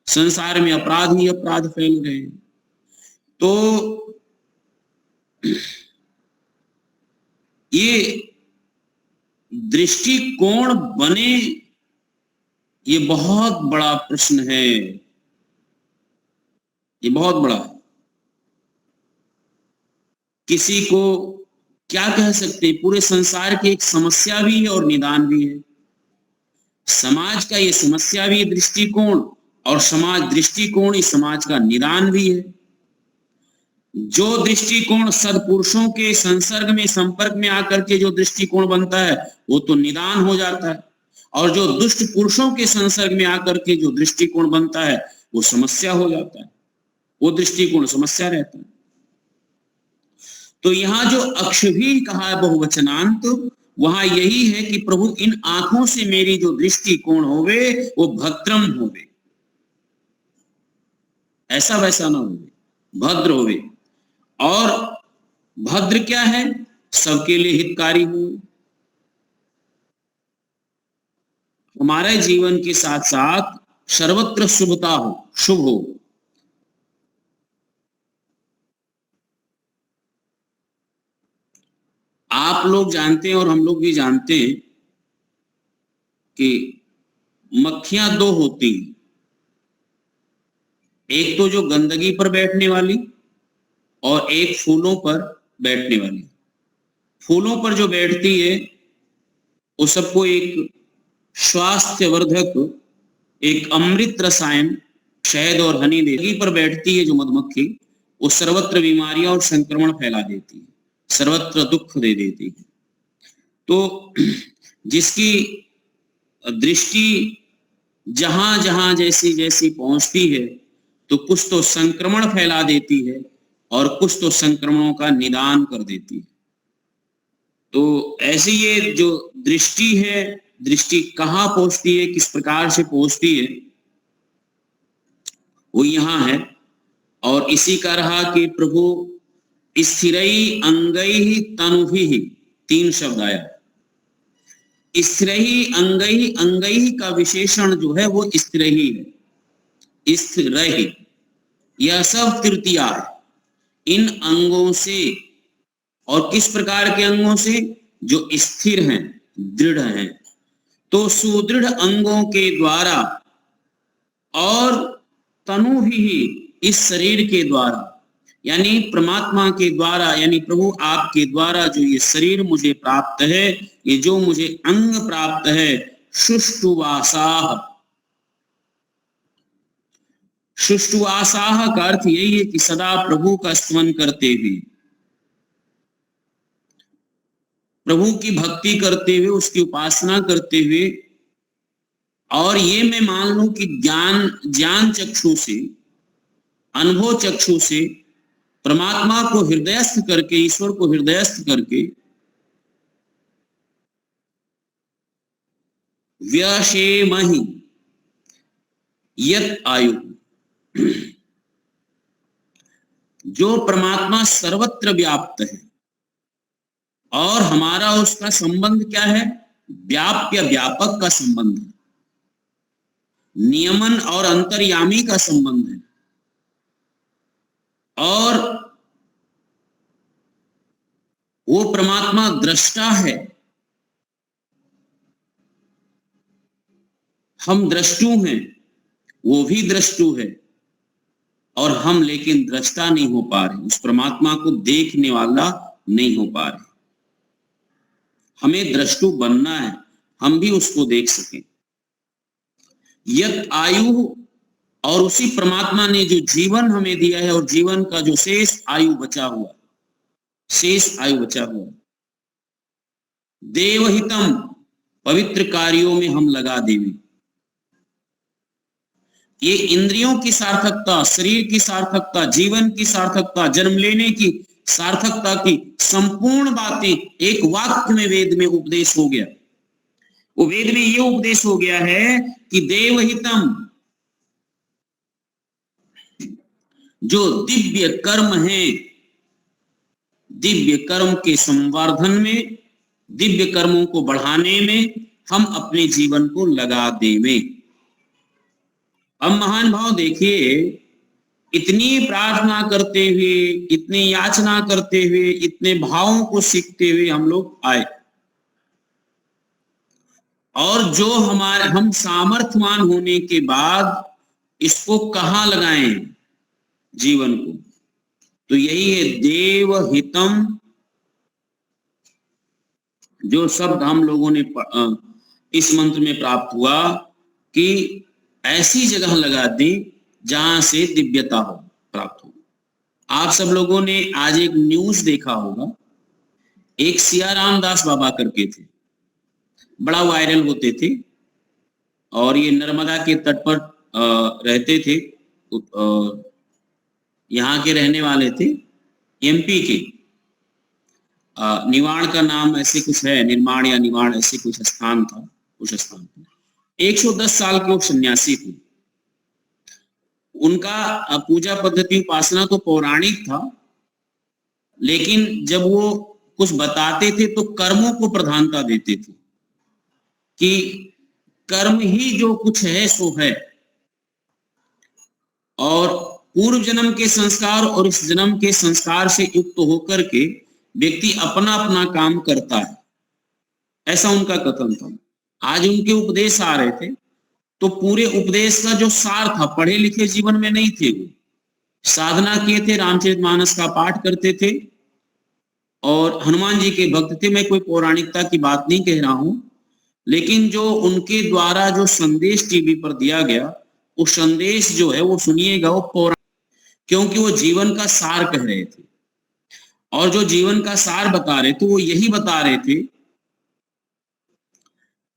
C: संसार में अपराध ही अपराध फैल रहे हैं। तो ये दृष्टिकोण बने, ये बहुत बड़ा प्रश्न है, ये बहुत बड़ा है। किसी को क्या कह सकते, पूरे संसार की एक समस्या भी है और निदान भी है। समाज का ये समस्या भी है दृष्टिकोण, और समाज दृष्टिकोण ही समाज का निदान भी है। जो दृष्टिकोण सद्पुरुषों के संसर्ग में, संपर्क में आकर के जो दृष्टिकोण बनता है वो तो निदान हो जाता है, और जो दुष्ट पुरुषों के संसर्ग में आकर के जो दृष्टिकोण बनता है वो समस्या हो जाता है, वो दृष्टिकोण समस्या रहता है। तो यहां जो अक्ष भी कहा है बहुवचनांत, वहां यही है कि प्रभु इन आंखों से मेरी जो दृष्टिकोण होवे वो भद्रम होवे, ऐसा वैसा ना होवे, भद्र होवे। और भद्र क्या है? सबके लिए हितकारी हो, हमारे जीवन के साथ साथ सर्वत्र शुभता हो, शुभ हो। आप लोग जानते हैं और हम लोग भी जानते हैं कि मक्खियां दो होती हैं, एक तो जो गंदगी पर बैठने वाली और एक फूलों पर बैठने वाली। फूलों पर जो बैठती है वो सबको एक स्वास्थ्यवर्धक, एक अमृत रसायन शहद और हनी देती। पर बैठती है जो मधुमक्खी, वो सर्वत्र बीमारियां और संक्रमण फैला देती है, सर्वत्र दुख दे देती है। तो जिसकी दृष्टि जहां जहां जैसी जैसी पहुंचती है, तो कुछ तो संक्रमण फैला देती है और कुछ तो संक्रमणों का निदान कर देती है। तो ऐसी ये जो दृष्टि है, दृष्टि कहाँ पहुंचती है, किस प्रकार से पहुंचती है, वो यहां है। और इसी का रहा कि प्रभु स्थिरई अंगई तनुभि, 3 शब्द आया। स्थिरई अंगई, अंगई का विशेषण जो है वो स्थिरई है, स्थिरई, यह सब तृतीया है। इन अंगों से, और किस प्रकार के अंगों से? जो स्थिर हैं, दृढ़ हैं। तो सुदृढ़ अंगों के द्वारा और तनु भी, इस शरीर के द्वारा, यानी परमात्मा के द्वारा, यानी प्रभु आपके द्वारा जो ये शरीर मुझे प्राप्त है, ये जो मुझे अंग प्राप्त है, सुष्टुवासाह। सुष्टुवासाह का अर्थ यही है कि सदा प्रभु का स्मरण करते हुए, प्रभु की भक्ति करते हुए, उसकी उपासना करते हुए, और ये मैं मान लूं कि ज्ञान चक्षु से, अनुभव चक्षु से परमात्मा को हृदयस्थ करके, ईश्वर को हृदयस्थ करके, व्यशेमहि यत आयु, जो परमात्मा सर्वत्र व्याप्त है और हमारा उसका संबंध क्या है? व्याप्य व्यापक का संबंध है, नियमन और अंतर्यामी का संबंध है। और वो परमात्मा दृष्टा है, हम दृष्टु हैं, वो भी दृष्टु है, और हम लेकिन दृष्टा नहीं हो पा रहे, उस परमात्मा को देखने वाला नहीं हो पा रहे। हमें दृष्टु बनना है, हम भी उसको देख सकें। यत आयु, और उसी परमात्मा ने जो जीवन हमें दिया है, और जीवन का जो शेष आयु बचा हुआ, शेष आयु बचा हुआ, देवहितम, पवित्र कार्यों में हम लगा देवे। ये इंद्रियों की सार्थकता, शरीर की सार्थकता, जीवन की सार्थकता, जन्म लेने की सार्थकता की संपूर्ण बातें एक वाक्य में वेद में उपदेश हो गया। वो वेद में ये उपदेश हो गया है कि देवहितम, जो दिव्य कर्म है, दिव्य कर्म के संवर्धन में, दिव्य कर्मों को बढ़ाने में हम अपने जीवन को लगा देवे। अब महान भाव देखिए, इतनी प्रार्थना करते हुए, इतनी याचना करते हुए, इतने भावों को सीखते हुए हम लोग आए, और जो हम सामर्थ्यवान होने के बाद इसको कहाँ लगाएं जीवन को, तो यही है देव हितम। जो शब्द हम लोगों ने इस मंत्र में प्राप्त हुआ कि ऐसी जगह लगा दें जहां से दिव्यता हो प्राप्त हो। आप सब लोगों ने आज एक न्यूज देखा होगा, एक सियाराम दास बाबा करके थे, बड़ा वायरल होते थे, और ये नर्मदा के तट पर रहते थे, यहाँ के रहने वाले थे, एमपी के। निवाण का नाम ऐसे कुछ है, निर्माण या निवाण ऐसे कुछ स्थान था, उस स्थान पर 110 साल के वो सन्यासी थे। उनका पूजा पद्धति उपासना तो पौराणिक था, लेकिन जब वो कुछ बताते थे तो कर्मों को प्रधानता देते थे कि कर्म ही जो कुछ है सो है, और पूर्व जन्म के संस्कार और इस जन्म के संस्कार से युक्त होकर के व्यक्ति अपना अपना काम करता है, ऐसा उनका कथन था। आज उनके उपदेश आ रहे थे, तो पूरे उपदेश का जो सार था, पढ़े लिखे जीवन में नहीं थे, वो साधना किए थे, रामचरितमानस का पाठ करते थे और हनुमान जी के भक्त थे। मैं कोई पौराणिकता की बात नहीं कह रहा हूं, लेकिन जो उनके द्वारा जो संदेश टीवी पर दिया गया, वो संदेश जो है वो सुनिएगा, वो पौराणिक, क्योंकि वो जीवन का सार कह रहे थे। और जो जीवन का सार बता रहे थे वो यही बता रहे थे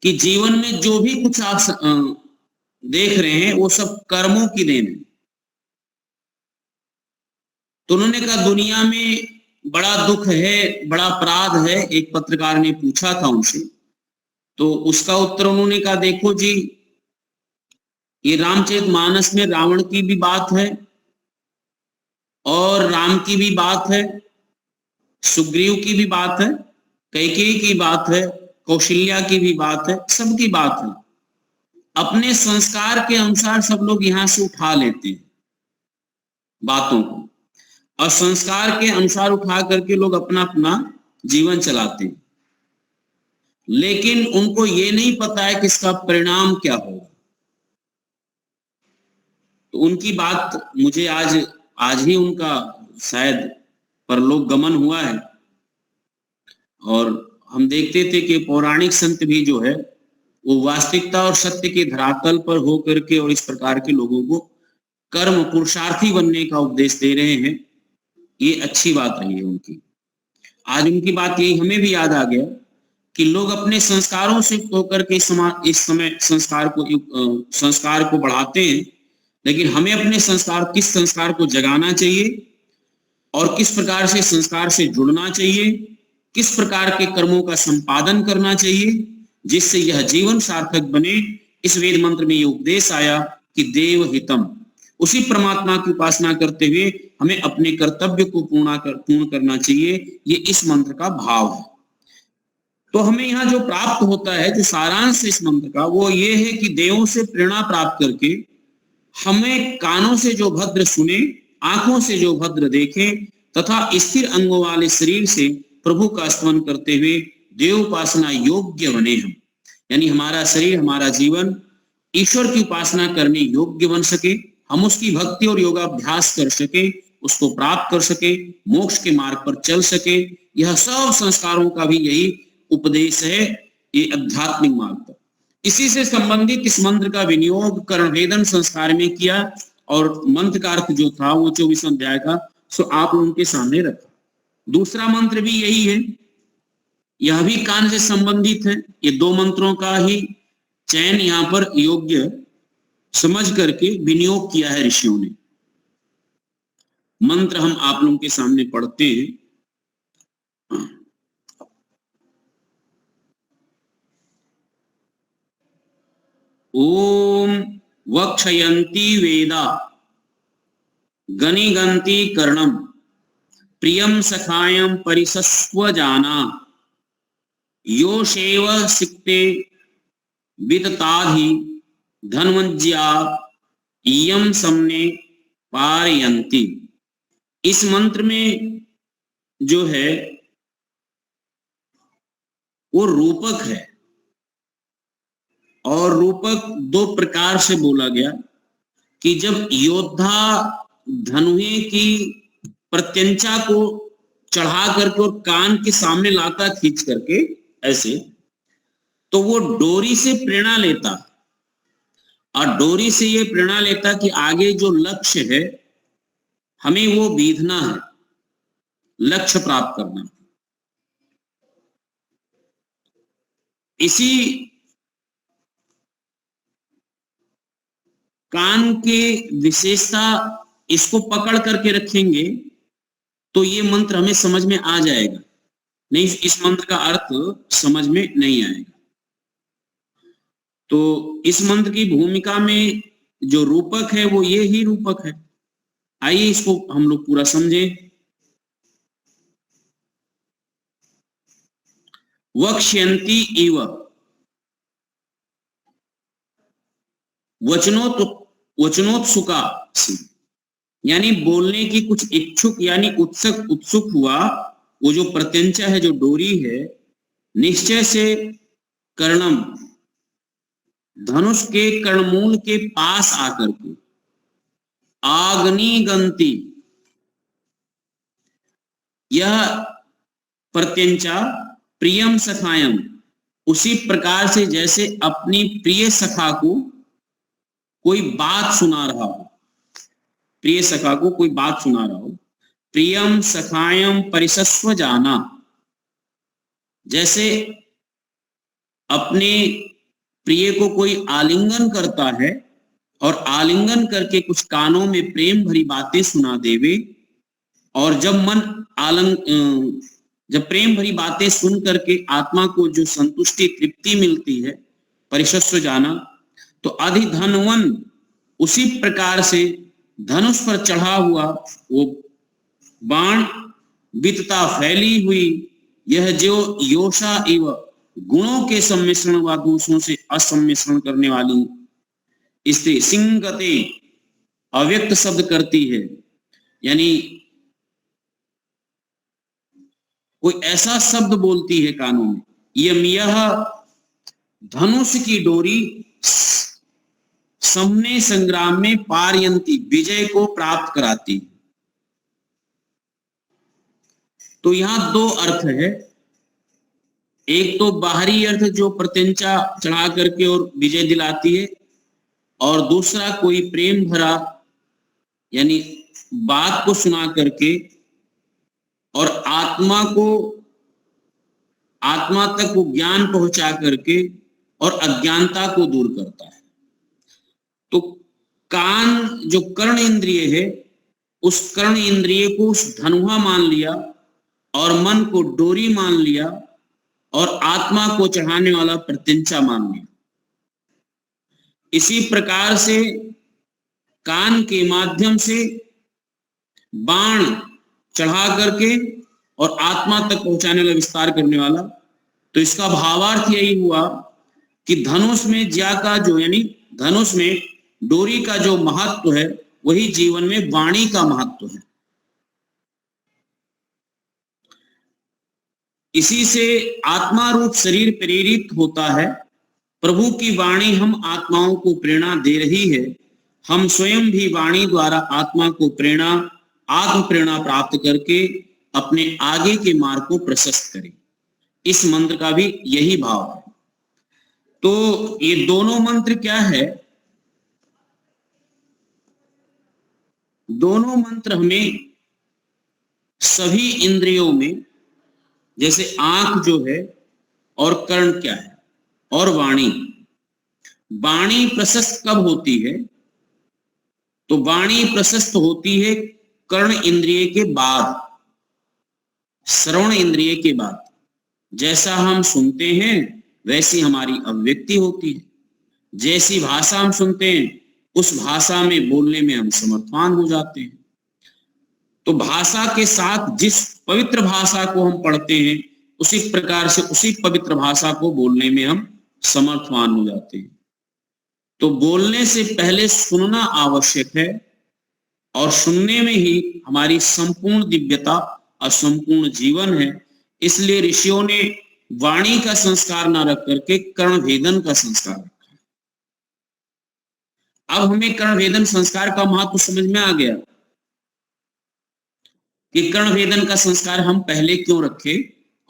C: कि जीवन में जो भी कुछ आप देख रहे हैं वो सब कर्मों की देन है। तो उन्होंने कहा दुनिया में बड़ा दुख है, बड़ा अपराध है। एक पत्रकार ने पूछा था उनसे, तो उसका उत्तर उन्होंने कहा देखो जी, ये रामचरितमानस में रावण की भी बात है और राम की भी बात है, सुग्रीव की भी बात है, कैकेयी की बात है, कौशल्या की भी बात है, सबकी बात है। अपने संस्कार के अनुसार सब लोग यहां से उठा लेते हैं बातों को, और संस्कार के अनुसार उठा करके लोग अपना अपना जीवन चलाते हैं, लेकिन उनको ये नहीं पता है कि इसका परिणाम क्या होगा। तो उनकी बात मुझे आज ही उनका शायद परलोक गमन हुआ है, और हम देखते थे कि पौराणिक संत भी जो है वो वास्तविकता और सत्य के धरातल पर होकर के और इस प्रकार के लोगों को कर्म पुरुषार्थी बनने का उपदेश दे रहे हैं। ये अच्छी बात रही है उनकी। आज उनकी बात यही हमें भी याद आ गया कि लोग अपने संस्कारों से होकर के इस समय संस्कार को बढ़ाते हैं, लेकिन हमें अपने किस संस्कार को जगाना चाहिए और किस प्रकार से संस्कार से जुड़ना चाहिए, किस प्रकार के कर्मों का संपादन करना चाहिए जिससे यह जीवन सार्थक बने। इस वेद मंत्र में ये उपदेश आया कि देव हितम, उसी परमात्मा की उपासना करते हुए हमें अपने कर्तव्य को पूर्ण करना चाहिए। ये इस मंत्र का भाव है। तो हमें यहाँ जो प्राप्त होता है, जो सारांश इस मंत्र का, वो ये है कि देवों से प्रेरणा प्राप्त करके हमें कानों से जो भद्र सुने, आंखों से जो भद्र देखें तथा स्थिर अंगों वाले शरीर से प्रभु का स्मरण करते हुए देव उपासना योग्य बने हम, यानी हमारा शरीर, हमारा जीवन ईश्वर की उपासना करने योग्य बन सके, हम उसकी भक्ति और योगाभ्यास कर सके, उसको प्राप्त कर सके, मोक्ष के मार्ग पर चल सके। यह सब संस्कारों का भी यही उपदेश है, ये आध्यात्मिक मार्ग पर। इसी से संबंधित इस मंत्र का विनियोग कर्णवेदन संस्कार में किया, और मंत्र का अर्थ जो था वो 24 अध्याय का सो आप उनके सामने रखा। दूसरा मंत्र भी यही है, यह भी कान से संबंधित है। ये दो मंत्रों का ही चयन यहाँ पर योग्य समझ करके विनियोग किया है ऋषियों ने। मंत्र हम आप लोगों के सामने पढ़ते हैं। ओम वक्षयन्ति वेदा गनिगन्ति कर्णम प्रियम सखायम परिसस्व जाना योषेव सिक्ते वितताधि धन्वज्या इयम सम्ने पारयन्ति। इस मंत्र में जो है वो रूपक है, और रूपक दो प्रकार से बोला गया कि जब योद्धा धनुहे की प्रत्यंचा को चढ़ा करके और कान के सामने लाता खींच करके ऐसे, तो वो डोरी से प्रेरणा लेता, और डोरी से ये प्रेरणा लेता कि आगे जो लक्ष्य है हमें वो बीधना है, लक्ष्य प्राप्त करना। इसी कान के विशेषता इसको पकड़ करके रखेंगे तो ये मंत्र हमें समझ में आ जाएगा, नहीं इस मंत्र का अर्थ समझ में नहीं आएगा। तो इस मंत्र की भूमिका में जो रूपक है वो ये ही रूपक है। आइए इसको हम लोग पूरा समझें। वक्ष्यन्ति इव वचनोत्सुका, यानी बोलने की कुछ इच्छुक यानी उत्सुक हुआ, वो जो प्रत्यंचा है, जो डोरी है, निश्चय से कर्णम, धनुष के कर्णमूल के पास आकर के, आग्निगंति, यह प्रत्यंचा प्रियम सखायम, उसी प्रकार से जैसे अपनी प्रिय सखा को कोई बात सुना रहा हो, प्रिय सखा को कोई बात सुना रहा हो, प्रियम सखायम परिसस्व जाना, जैसे अपने प्रिय को कोई आलिंगन करता है और आलिंगन करके कुछ कानों में प्रेम भरी बातें सुना देवे, और जब प्रेम भरी बातें सुन करके आत्मा को जो संतुष्टि तृप्ति मिलती है, परिसस्व जाना, तो अधिधनवन, उसी प्रकार से धनुष पर चढ़ा हुआ वो बाण वितता फैली हुई, यह जो योषा इव, गुणों के सम्मिश्रण व दोषों से असम्मिश्रण करने वाली स्त्री, सिंगते, अव्यक्त शब्द करती है, यानी कोई ऐसा शब्द बोलती है कानों में, यह धनुष की डोरी सामने संग्राम में पारयंती, विजय को प्राप्त कराती। तो यहां दो अर्थ है, एक तो बाहरी अर्थ जो प्रत्यंचा चढ़ा करके और विजय दिलाती है, और दूसरा कोई प्रेम भरा यानी बात को सुना करके और आत्मा तक वो ज्ञान पहुंचा करके और अज्ञानता को दूर करता है। तो कान जो कर्ण इंद्रिय है, उस कर्ण इंद्रिय को उस धनुहा मान लिया, और मन को डोरी मान लिया, और आत्मा को चढ़ाने वाला प्रत्यंचा मान लिया। इसी प्रकार से कान के माध्यम से बाण चढ़ा करके और आत्मा तक पहुंचाने वाला, विस्तार करने वाला। तो इसका भावार्थ यही हुआ कि धनुष में ज्या का जो, यानी धनुष में डोरी का जो महत्व है, वही जीवन में वाणी का महत्व है। इसी से आत्मा रूप शरीर प्रेरित होता है। प्रभु की वाणी हम आत्माओं को प्रेरणा दे रही है। हम स्वयं भी वाणी द्वारा आत्मा को आत्म प्रेरणा प्राप्त करके अपने आगे के मार्ग को प्रशस्त करें। इस मंत्र का भी यही भाव है। तो ये दोनों मंत्र क्या है? दोनों मंत्र हमें सभी इंद्रियों में, जैसे आंख जो है और कर्ण क्या है और वाणी प्रशस्त कब होती है? तो वाणी प्रशस्त होती है कर्ण इंद्रिय के बाद, श्रवण इंद्रिय के बाद। जैसा हम सुनते हैं वैसी हमारी अभिव्यक्ति होती है। जैसी भाषा हम सुनते हैं उस भाषा में बोलने में हम समर्थवान हो जाते हैं। तो भाषा के साथ जिस पवित्र भाषा को हम पढ़ते हैं उसी प्रकार से उसी पवित्र भाषा को बोलने में हम समर्थवान हो जाते हैं। तो बोलने से पहले सुनना आवश्यक है और सुनने में ही हमारी संपूर्ण दिव्यता और संपूर्ण जीवन है। इसलिए ऋषियों ने वाणी का संस्कार न रख करके कर्णभेदन का संस्कार रखा। अब हमें कर्णभेदन संस्कार का महत्व समझ में आ गया कि कर्णभेदन का संस्कार हम पहले क्यों रखे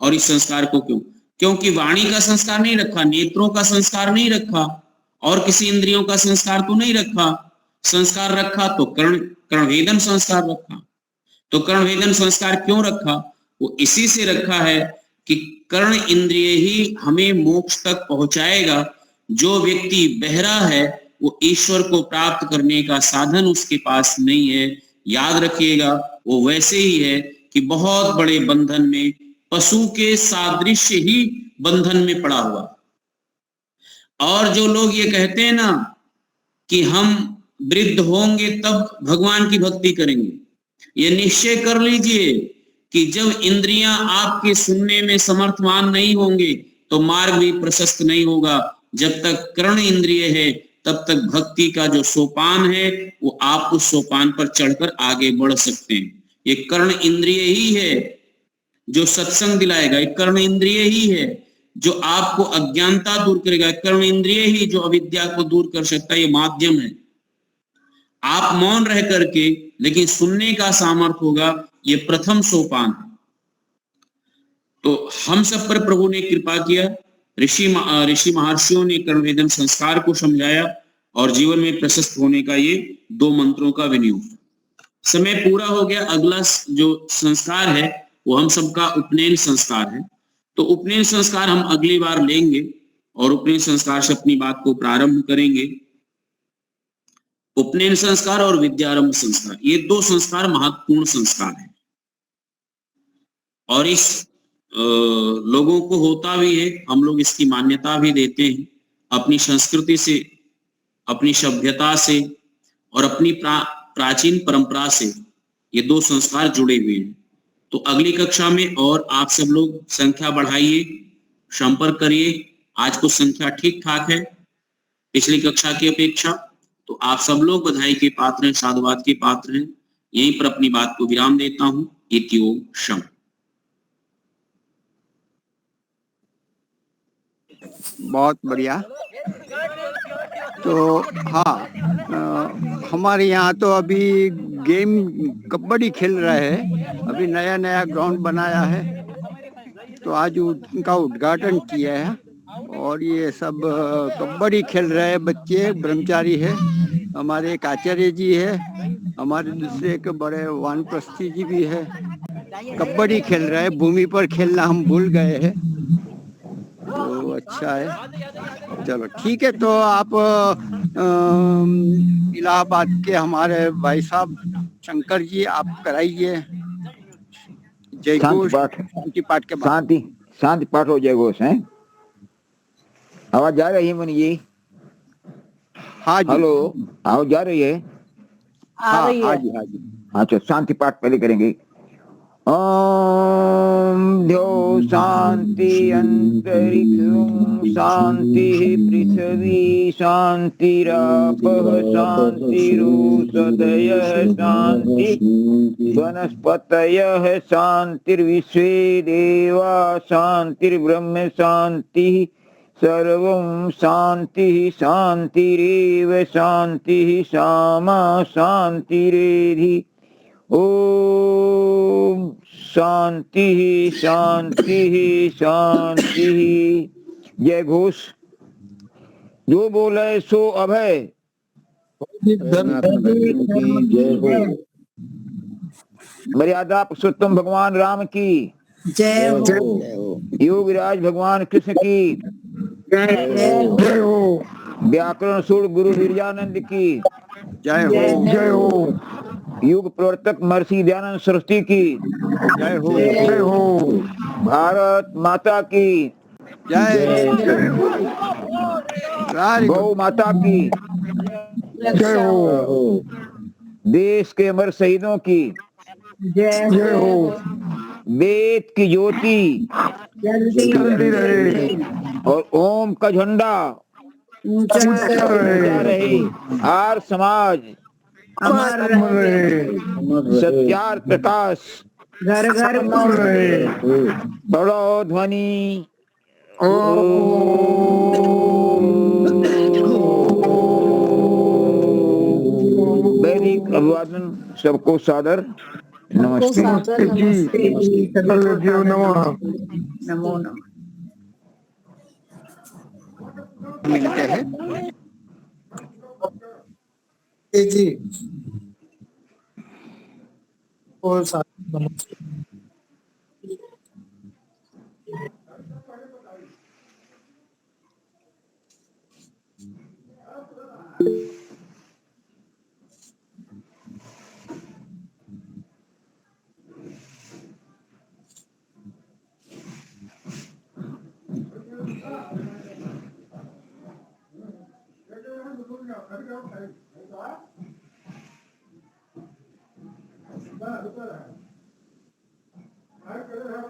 C: और इस संस्कार को क्योंकि वाणी का संस्कार नहीं रखा, नेत्रों का संस्कार नहीं रखा और किसी इंद्रियों का संस्कार तो नहीं रखा। संस्कार रखा तो कर्णभेदन संस्कार रखा। तो कर्णभेदन संस्कार क्यों रखा? वो इसी से रखा है कि कर्ण इंद्रिय ही हमें मोक्ष तक पहुंचाएगा। जो व्यक्ति बहरा है वो ईश्वर को प्राप्त करने का साधन उसके पास नहीं है। याद रखिएगा, वो वैसे ही है कि बहुत बड़े बंधन में, पशु के सादृश्य ही बंधन में पड़ा हुआ। और जो लोग ये कहते हैं ना कि हम वृद्ध होंगे तब भगवान की भक्ति करेंगे, ये निश्चय कर लीजिए कि जब इंद्रियां आपके सुनने में समर्थवान नहीं होंगे तो मार्ग भी प्रशस्त नहीं होगा। जब तक कर्ण इंद्रिय है तब तक भक्ति का जो सोपान है वो आप उस सोपान पर चढ़कर आगे बढ़ सकते हैं। ये कर्ण इंद्रिय ही है जो सत्संग दिलाएगा, एक कर्ण इंद्रिय ही है जो आपको अज्ञानता दूर करेगा, कर्ण इंद्रिय ही जो अविद्या को दूर कर सकता है। ये माध्यम है। आप मौन रह करके लेकिन सुनने का सामर्थ्य होगा, ये प्रथम सोपान है। तो हम सब पर प्रभु ने कृपा किया। ऋषि महर्षियों ने कर्णभेदन संस्कार को समझाया और जीवन में प्रशस्त होने का ये 2 मंत्रों का विनियोग। समय पूरा हो गया। अगला जो संस्कार है वो हम सबका उपनयन संस्कार है। तो उपनयन संस्कार हम अगली बार लेंगे और उपनयन संस्कार से अपनी बात को प्रारंभ करेंगे। उपनयन संस्कार और विद्यारंभ संस्कार, ये 2 संस्कार महत्वपूर्ण संस्कार हैं और इस लोगों को होता भी है। हम लोग इसकी मान्यता भी देते हैं। अपनी संस्कृति से, अपनी सभ्यता से और अपनी प्राचीन परंपरा से ये 2 संस्कार जुड़े हुए हैं। तो अगली कक्षा में और आप सब लोग संख्या बढ़ाइए, संपर्क करिए। आज कुछ संख्या ठीक ठाक है पिछली कक्षा की अपेक्षा। तो आप सब लोग बधाई के पात्र हैं, साधुवाद के पात्र हैं। यहीं पर अपनी बात को विराम देता हूं। इति ओम शम।
A: बहुत बढ़िया। तो हाँ, हमारे यहाँ तो अभी गेम कबड्डी खेल रहे हैं। अभी नया नया ग्राउंड बनाया है तो आज उनका उद्घाटन किया है और ये सब कबड्डी खेल रहे हैं बच्चे। ब्रह्मचारी है, हमारे एक आचार्य जी है, हमारे दूसरे एक बड़े वानप्रस्थी जी भी है। कबड्डी खेल रहे हैं। भूमि पर खेलना हम भूल गए हैं, तो अच्छा है। चलो ठीक है। तो आप इलाहाबाद के हमारे भाई साहब शंकर जी आप कराइए जय घोष, शांति पाठ के बाद।
D: शांति पाठ हो जय घोष है। आवाज जा रही है मुनि जी?
A: हाँ जी।
D: हेलो, आवाज जा रही है?
A: हाँ जी, हाँ जी।
D: अच्छा, शांति पाठ पहले करेंगे। ओम द्यो शांति अंतरिक्षं शांति पृथ्वी शांतिरापः शांतिरोषधयः शांति वनस्पतयः शांतिर्विश्वे देवा शांतिर्ब्रह्म शांति सर्वं शांति शांतिरेव शांति सामा शांतिरेधि। ओम शांति शांति शांति। जय घोष। जो बोले सो अभय। जय हो। मर्यादा पुरुषोत्तम भगवान राम की
B: जय हो।
D: योगराज भगवान कृष्ण की जय हो। व्याकरण सूर गुरु वीरजानंद की
A: जय हो।
D: जय हो। युग प्रवर्तक महर्षि दयानंद सरस्वती की
A: जय हो।
D: जय हो। भारत माता की
A: जय
D: गौ माता की
B: जय हो।
D: देश के अमर शहीदों की
B: जय हो।
D: वेद की ज्योति
B: जल्दी रहे।
D: और ओम का झंडा
B: ऊंचा
D: ऊंचा रहे। आर समाज
B: अमर रहे।
D: सत्यार्थ प्रकाश
B: घर घर रहे।
D: बड़ो ध्वनि वैदिक अभिवादन सबको सादर नमस्ते।
B: नमो नमः।
A: मिलते हैं।
E: जी और साथ नमस्ते।
F: काय केलं ह्या